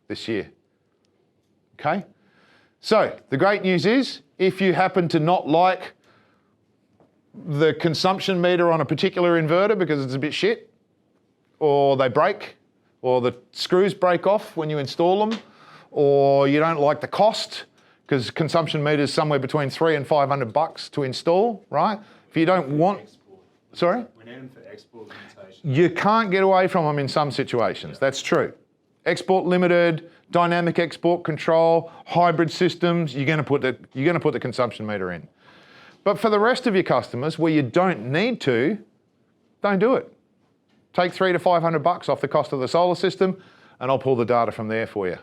this year. Okay? So the great news is, if you happen to not like the consumption meter on a particular inverter because it's a bit shit, or they break, or the screws break off when you install them, or you don't like the cost, because consumption meters somewhere between $300 and $500 to install, right? If you don't want, sorry? We need them for export limitations. You can't get away from them in some situations, that's true. Export limited, dynamic export control, hybrid systems, you're going to put the consumption meter in. But for the rest of your customers, where you don't need to, don't do it. Take $300 to $500 off the cost of the solar system, and I'll pull the data from there for you.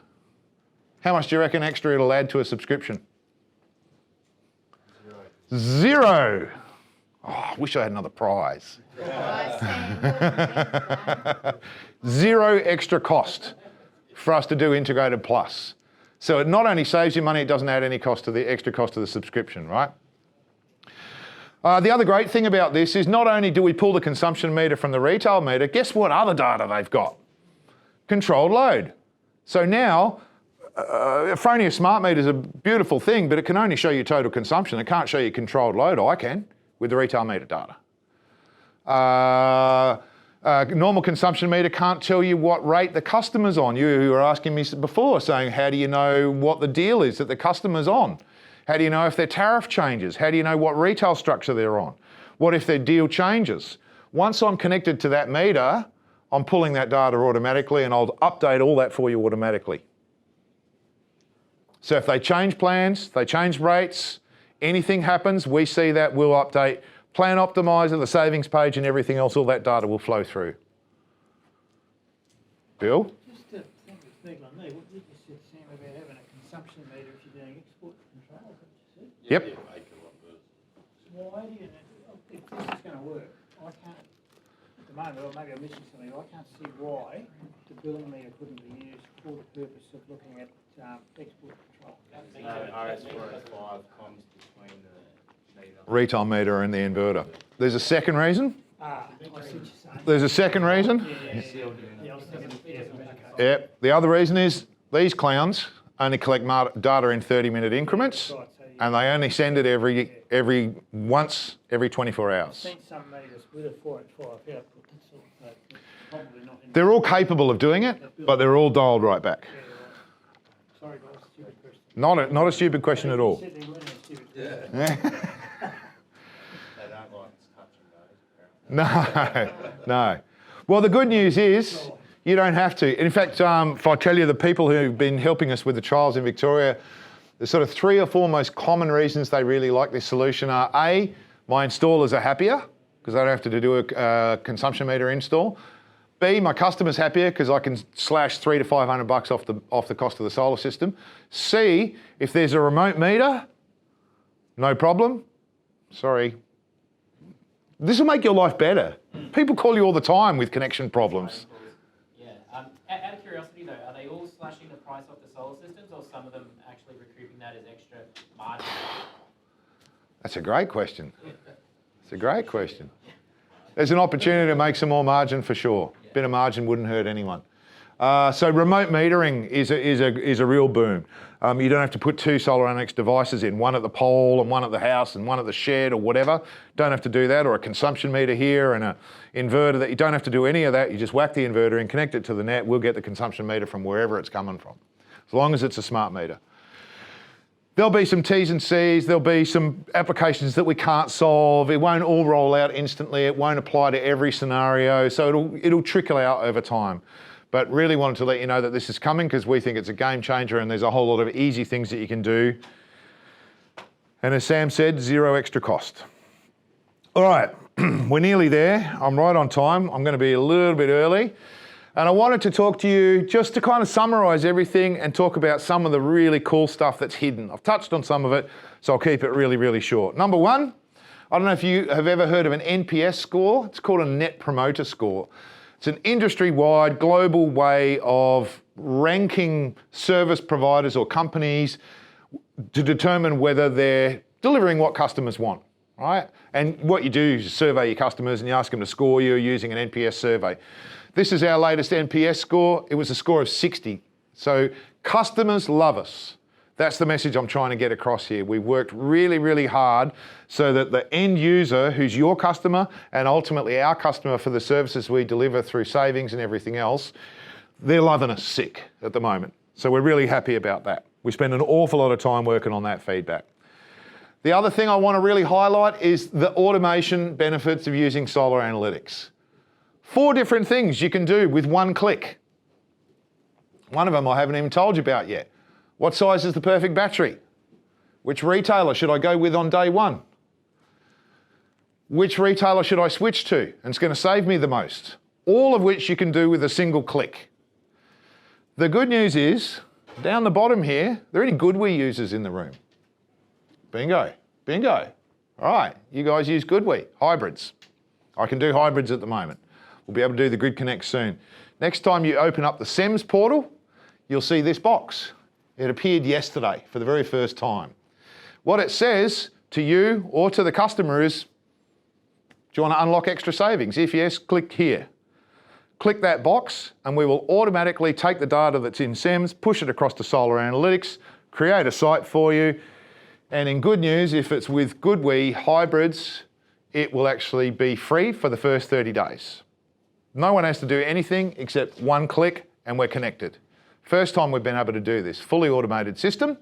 How much do you reckon extra it'll add to a subscription? Zero. Oh, I wish I had another prize. Zero extra cost for us to do Integrated Plus. So it not only saves you money, it doesn't add any cost to the extra cost of the subscription, right? The other great thing about this is not only do we pull the consumption meter from the retail meter, guess what other data they've got? Controlled load. So now, phoning a smart meter is a beautiful thing, but it can only show you total consumption. It can't show you controlled load. I can with the retail meter data. Normal consumption meter can't tell you what rate the customer's on. You were asking me before, saying, how do you know what the deal is that the customer's on? How do you know if their tariff changes? How do you know what retail structure they're on? What if their deal changes? Once I'm connected to that meter, I'm pulling that data automatically and I'll update all that for you automatically. So if they change plans, they change rates, anything happens, we see that, we'll update Plan Optimizer, the savings page and everything else, all that data will flow through. Bill? Just to think of people on me, what you just said, Sam, about having a consumption meter if you're doing export control, is that what you said? Yep. Why do you, if this is going to work, I can't, at the moment, or maybe I'm missing something, I can't see why the billing meter couldn't be used for the purpose of looking at export control. No RS405 comms between the meter. Retail meter and the inverter. There's a second reason. I see what you're saying. There's a second reason. Yeah, I was thinking, okay. Yep. The other reason is these clowns only collect data in 30-minute increments, Right, so you- and they only send it every 24 hours. I've seen some meters with a 485 output, that's all, but probably not in. They're all capable of doing it, but they're all dialed right back. Yeah, right. Sorry, guys, stupid question. Not a stupid question at all. You said they weren't a stupid question. They don't like touching those, apparently. No. Well, the good news is you don't have to. In fact, if I tell you the people who've been helping us with the trials in Victoria, the sort of 3 or 4 most common reasons they really like this solution are A, my installers are happier because I don't have to do a consumption meter install. B, my customer's happier because I can slash $300 to $500 off the cost of the solar system. C, if there's a remote meter, no problem. Sorry. This will make your life better. People call you all the time with connection problems. Yeah. Out of curiosity though, are they all slashing the price off the solar systems, or some of them actually recouping that as extra margin? That's a great question. It's a great question. There's an opportunity to make some more margin for sure. A bit of margin wouldn't hurt anyone. So remote metering is a real boom. You don't have to put 2 Solar Annex devices in, one at the pole and one at the house and one at the shed or whatever. Don't have to do that, or a consumption meter here and an inverter. That you don't have to do any of that. You just whack the inverter in, connect it to the net. We'll get the consumption meter from wherever it's coming from, as long as it's a smart meter. There'll be some T's and C's, there'll be some applications that we can't solve. It won't all roll out instantly. It won't apply to every scenario. So it'll trickle out over time. But really wanted to let you know that this is coming because we think it's a game changer and there's a whole lot of easy things that you can do. And as Sam said, 0 extra cost. All right, we're nearly there. I'm right on time. I'm going to be a little bit early. And I wanted to talk to you just to kind of summarise everything and talk about some of the really cool stuff that's hidden. I've touched on some of it, so I'll keep it really, really short. Number 1, I don't know if you have ever heard of an NPS score. It's called a Net Promoter Score. It's an industry-wide global way of ranking service providers or companies to determine whether they're delivering what customers want, right? And what you do is you survey your customers and you ask them to score you using an NPS survey. This is our latest NPS score. It was a score of 60. So customers love us. That's the message I'm trying to get across here. We've worked really, really hard so that the end user, who's your customer and ultimately our customer for the services we deliver through savings and everything else, they're loving us sick at the moment. So we're really happy about that. We spend an awful lot of time working on that feedback. The other thing I want to really highlight is the automation benefits of using solar analytics. 4 different things you can do with 1 click. One of them I haven't even told you about yet. What size is the perfect battery? Which retailer should I go with on day 1? Which retailer should I switch to? And it's going to save me the most. All of which you can do with a single click. The good news is, down the bottom here, are there any GoodWe users in the room? Bingo, bingo. All right, you guys use GoodWe, hybrids. I can do hybrids at the moment. We'll be able to do the Grid Connect soon. Next time you open up the SEMS portal, you'll see this box. It appeared yesterday for the very first time. What it says to you or to the customer is, do you want to unlock extra savings? If yes, click here. Click that box and we will automatically take the data that's in SEMS, push it across to Solar Analytics, create a site for you. And in good news, if it's with GoodWe hybrids, it will actually be free for the first 30 days. No one has to do anything except one click and we're connected. First time we've been able to do this, fully automated system.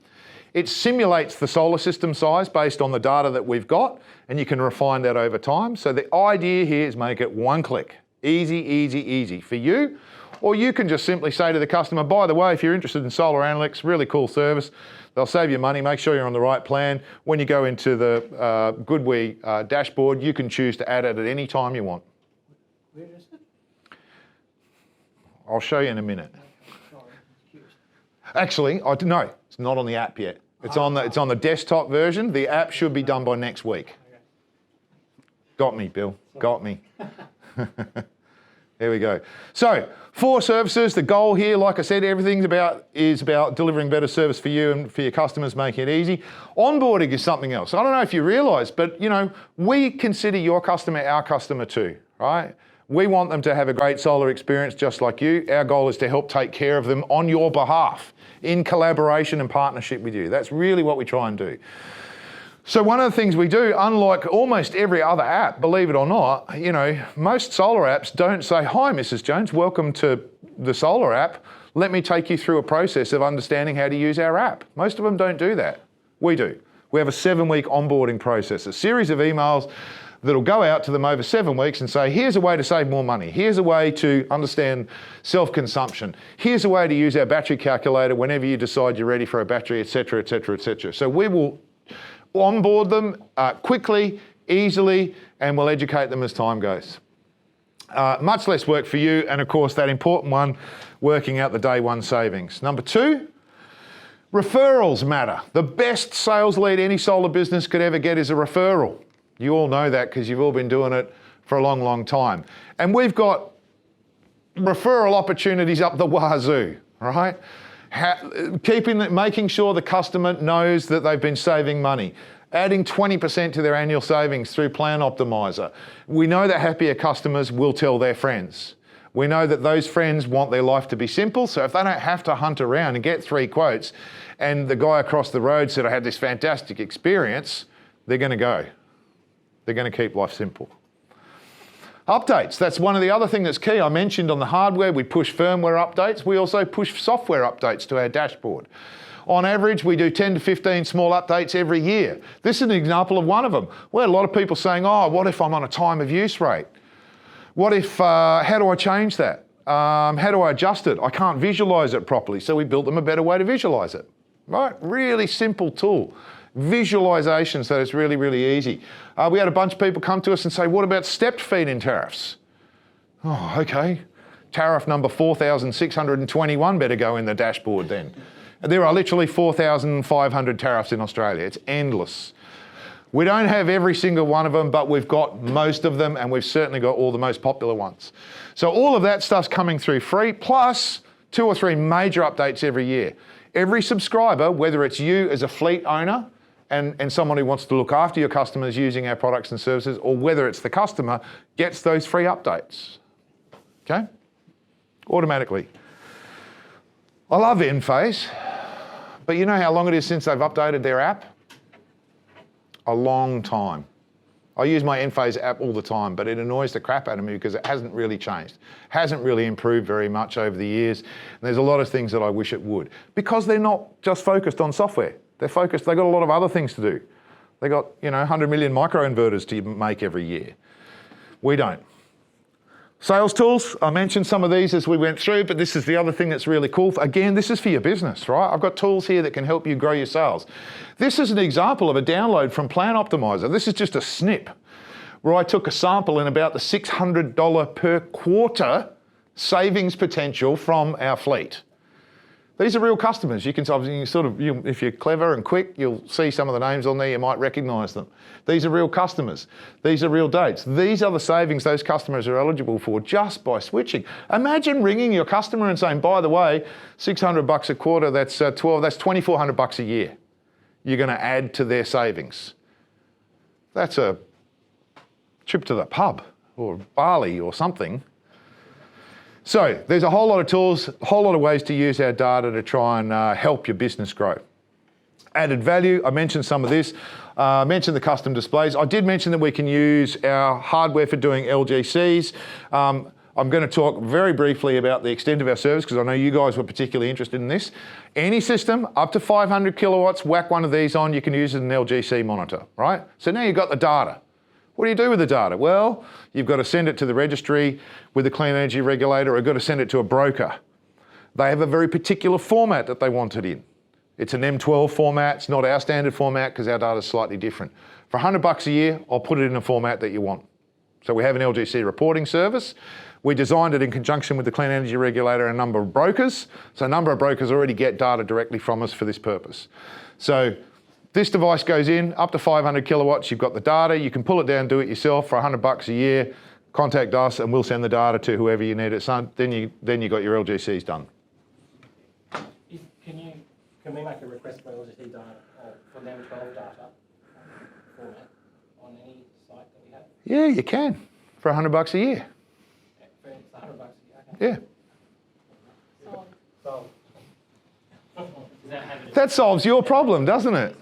It simulates the solar system size based on the data that we've got, and you can refine that over time. So the idea here is make it one click. Easy, easy, easy for you. Or you can just simply say to the customer, by the way, if you're interested in solar analytics, really cool service, they'll save you money, make sure you're on the right plan. When you go into the GoodWe dashboard, you can choose to add it at any time you want. Where is it? I'll show you in a minute. Sorry, I'm curious. Actually, no, it's not on the app yet. It's on the desktop version. The app should be done by next week. Got me, Bill. Got me. There we go. So 4 services. The goal here, like I said, everything's is about delivering better service for you and for your customers, making it easy. Onboarding is something else. I don't know if you realise, but we consider your customer our customer too, right? We want them to have a great solar experience just like you. Our goal is to help take care of them on your behalf in collaboration and partnership with you. That's really what we try and do. So one of the things we do, unlike almost every other app, believe it or not, most solar apps don't say, hi, Mrs. Jones, welcome to the solar app. Let me take you through a process of understanding how to use our app. Most of them don't do that. We do. We have a 7-week onboarding process, a series of emails that'll go out to them over 7 weeks and say, here's a way to save more money. Here's a way to understand self-consumption. Here's a way to use our battery calculator whenever you decide you're ready for a battery, et cetera, et cetera, et cetera. So we will onboard them quickly, easily, and we'll educate them as time goes. Much less work for you, and of course that important one, working out the day one savings. Number 2, referrals matter. The best sales lead any solar business could ever get is a referral. You all know that because you've all been doing it for a long, long time. And we've got referral opportunities up the wazoo, right? Making sure the customer knows that they've been saving money. Adding 20% to their annual savings through Plan Optimizer. We know that happier customers will tell their friends. We know that those friends want their life to be simple, so if they don't have to hunt around and get 3 quotes, and the guy across the road said, I had this fantastic experience, they're going to go. They're going to keep life simple. Updates, that's one of the other things that's key. I mentioned on the hardware, we push firmware updates. We also push software updates to our dashboard. On average, we do 10 to 15 small updates every year. This is an example of one of them. We had a lot of people saying, oh, what if I'm on a time of use rate? What if, how do I change that? How do I adjust it? I can't visualize it properly. So we built them a better way to visualize it, right? Really simple tool. Visualization, so it's really, really easy. We had a bunch of people come to us and say, what about stepped feed-in tariffs? Oh, okay. Tariff number 4,621 better go in the dashboard then. There are literally 4,500 tariffs in Australia. It's endless. We don't have every single one of them, but we've got most of them, and we've certainly got all the most popular ones. So all of that stuff's coming through free, plus 2 or 3 major updates every year. Every subscriber, whether it's you as a fleet owner and someone who wants to look after your customers using our products and services, or whether it's the customer, gets those free updates. Okay? Automatically. I love Enphase, but you know how long it is since they've updated their app? A long time. I use my Enphase app all the time, but it annoys the crap out of me because it hasn't really changed. Hasn't really improved very much over the years. And there's a lot of things that I wish it would. Because they're not just focused on software. They've got a lot of other things to do. They got, 100 million microinverters to make every year. We don't. Sales tools, I mentioned some of these as we went through, but this is the other thing that's really cool. Again, this is for your business, right? I've got tools here that can help you grow your sales. This is an example of a download from Plan Optimizer. This is just a snip where I took a sample in about the $600 per quarter savings potential from our fleet. These are real customers. If you're clever and quick, you'll see some of the names on there, you might recognise them. These are real customers. These are real dates. These are the savings those customers are eligible for just by switching. Imagine ringing your customer and saying, by the way, $600 a quarter, that's $2,400 a year. You're going to add to their savings. That's a trip to the pub or Bali or something. So there's a whole lot of tools, a whole lot of ways to use our data to try and help your business grow. Added value, I mentioned some of this. I mentioned the custom displays. I did mention that we can use our hardware for doing LGCs. I'm going to talk very briefly about the extent of our service because I know you guys were particularly interested in this. Any system up to 500 kilowatts, whack one of these on, you can use it as an LGC monitor, right? So now you've got the data. What do you do with the data? Well, you've got to send it to the registry with the Clean Energy Regulator, or you've got to send it to a broker. They have a very particular format that they want it in. It's an M12 format. It's not our standard format because our data is slightly different. For $100 a year, I'll put it in a format that you want. So we have an LGC reporting service. We designed it in conjunction with the Clean Energy Regulator and a number of brokers. So a number of brokers already get data directly from us for this purpose. So this device goes in, up to 500 kilowatts, you've got the data, you can pull it down, do it yourself for $100 a year, contact us and we'll send the data to whoever you need it. So then you got your LGCs done. Can we make a request for LGC data, for the M12 data format on any site that we have? Yeah, you can, for $100 a year. For $100 a year, okay. Yeah. So, That solves your problem, doesn't it?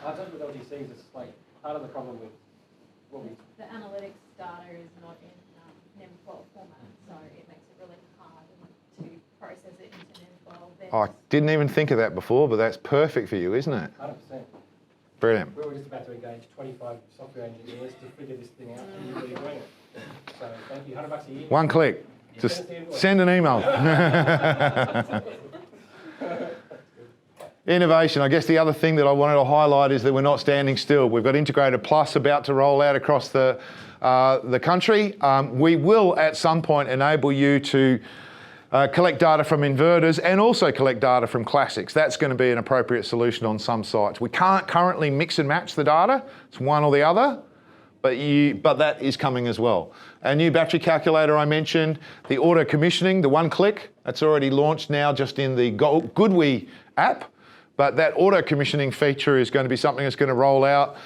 I think with LGCs, it's like part of the problem with what we... The analytics data is not in NEM12 format, so it makes it really hard to process it into NEM12. I didn't even think of that before, but that's perfect for you, isn't it? 100%. Brilliant. We were just about to engage 25 software engineers to figure this thing out, and you're really doing it. So thank you, $100 a year. One click. Just send an email. Innovation. I guess the other thing that I wanted to highlight is that we're not standing still. We've got Integrated Plus about to roll out across the country. We will at some point enable you to collect data from inverters and also collect data from classics. That's going to be an appropriate solution on some sites. We can't currently mix and match the data. It's one or the other, but that is coming as well. Our new battery calculator I mentioned, the auto commissioning, the one click, that's already launched now just in the GoodWe app. But that auto commissioning feature is going to be something that's going to roll out.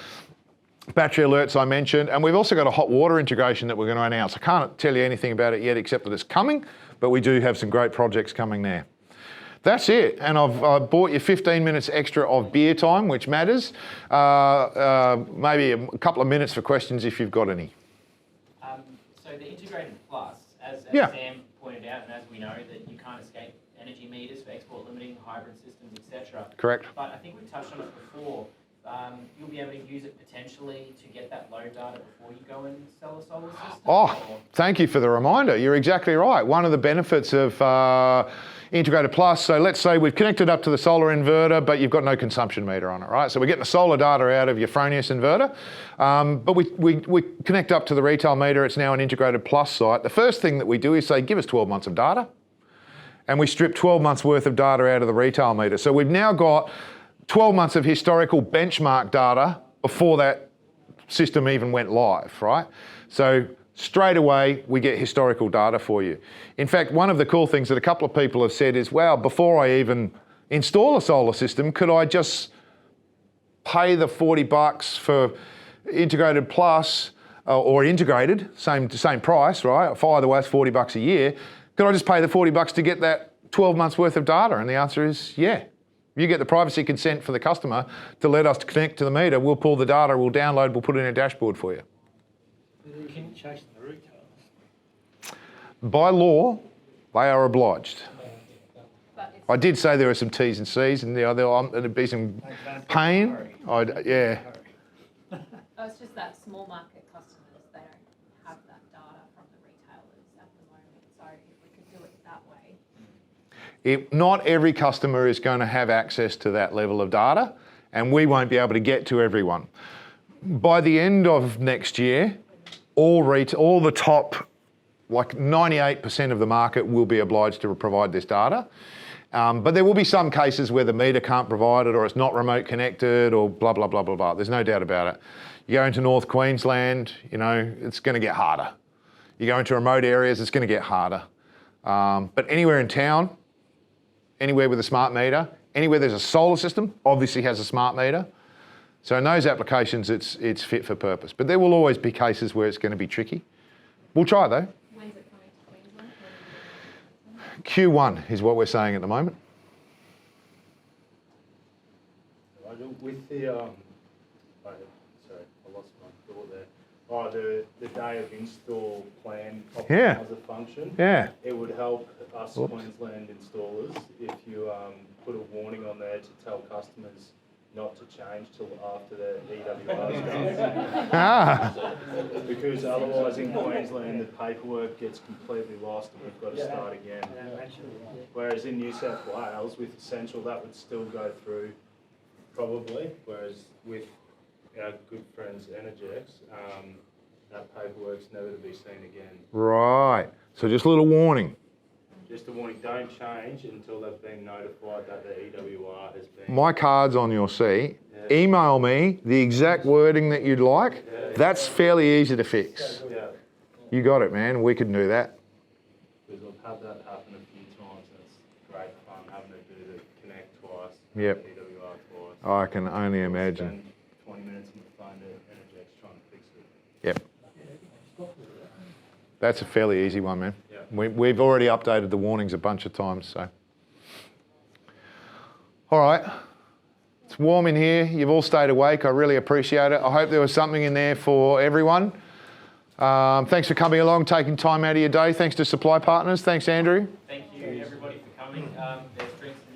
Battery alerts I mentioned, and we've also got a hot water integration that we're going to announce. I can't tell you anything about it yet except that it's coming, but we do have some great projects coming there. That's it, and I've bought you 15 minutes extra of beer time, which matters. Maybe a couple of minutes for questions if you've got any. So the Integrated Plus, as Yeah. Sam pointed out, and as we know, that you can't escape energy meters for export limiting, hybrid systems, etc. Correct. But I think we touched on it before. You'll be able to use it potentially to get that load data before you go and sell a solar system? Oh, thank you for the reminder. You're exactly right. One of the benefits of Integrated Plus, so let's say we've connected up to the solar inverter, but you've got no consumption meter on it, right? So we're getting the solar data out of your Fronius inverter, but we connect up to the retail meter. It's now an Integrated Plus site. The first thing that we do is say, give us 12 months of data. And we strip 12 months worth of data out of the retail meter. So we've now got 12 months of historical benchmark data before that system even went live, right? So straight away, we get historical data for you. In fact, one of the cool things that a couple of people have said is, wow, before I even install a solar system, could I just pay the $40 for Integrated Plus or integrated, same price, right? Either way, it's $40 a year. Could I just pay the $40 to get that 12 months worth of data? And the answer is, yeah. You get the privacy consent for the customer to let us connect to the meter. We'll pull the data, we'll download, we'll put it in a dashboard for you. You can chase the retailers. By law, they are obliged. But it's I did say there are some T's and C's, and there'd be some pain. Yeah. it's just that small market customers, they don't have that data from the retailers at the moment. So if we could do it that way. Not every customer is going to have access to that level of data, and we won't be able to get to everyone. By the end of next year, all the top, like 98% of the market will be obliged to provide this data. But there will be some cases where the meter can't provide it or it's not remote connected or blah, blah, blah, blah, blah. There's no doubt about it. You go into North Queensland, you know, it's going to get harder. You go into remote areas, it's going to get harder. But anywhere in town, anywhere with a smart meter, anywhere there's a solar system, obviously has a smart meter. So in those applications, it's fit for purpose. But there will always be cases where it's going to be tricky. We'll try though. When's it coming to Queensland? Q1 is what we're saying at the moment. With the, sorry, I lost my thought there. Oh, the day of install plan optimizer function. Yeah. It would help us Queensland installers if you put a warning on there to tell customers not to change till after the EWR done. Ah. Because otherwise in Queensland the paperwork gets completely lost and we've got to start again. Whereas in New South Wales with Essential that would still go through probably, whereas with our good friends Energex, that paperwork's never to be seen again. Right. So just a little warning. Just a warning, don't change until they've been notified that the EWR has been... My card's on your seat. Yeah. Email me the exact wording that you'd like. Yeah. That's fairly easy to fix. Yeah, You got it, man. We can do that. because I've had that happen a few times and it's great fun having to do the connect twice, Yep. EWR twice. I can only imagine. Spend 20 minutes on the phone to Energex trying to fix it. Yep. That's a fairly easy one, man. Yeah. We've already updated the warnings a bunch of times, so. All right. It's warm in here. You've all stayed awake. I really appreciate it. I hope there was something in there for everyone. Thanks for coming along, taking time out of your day. Thanks to supply partners. Thanks, Andrew. Thank you, everybody, for coming. There's drinks and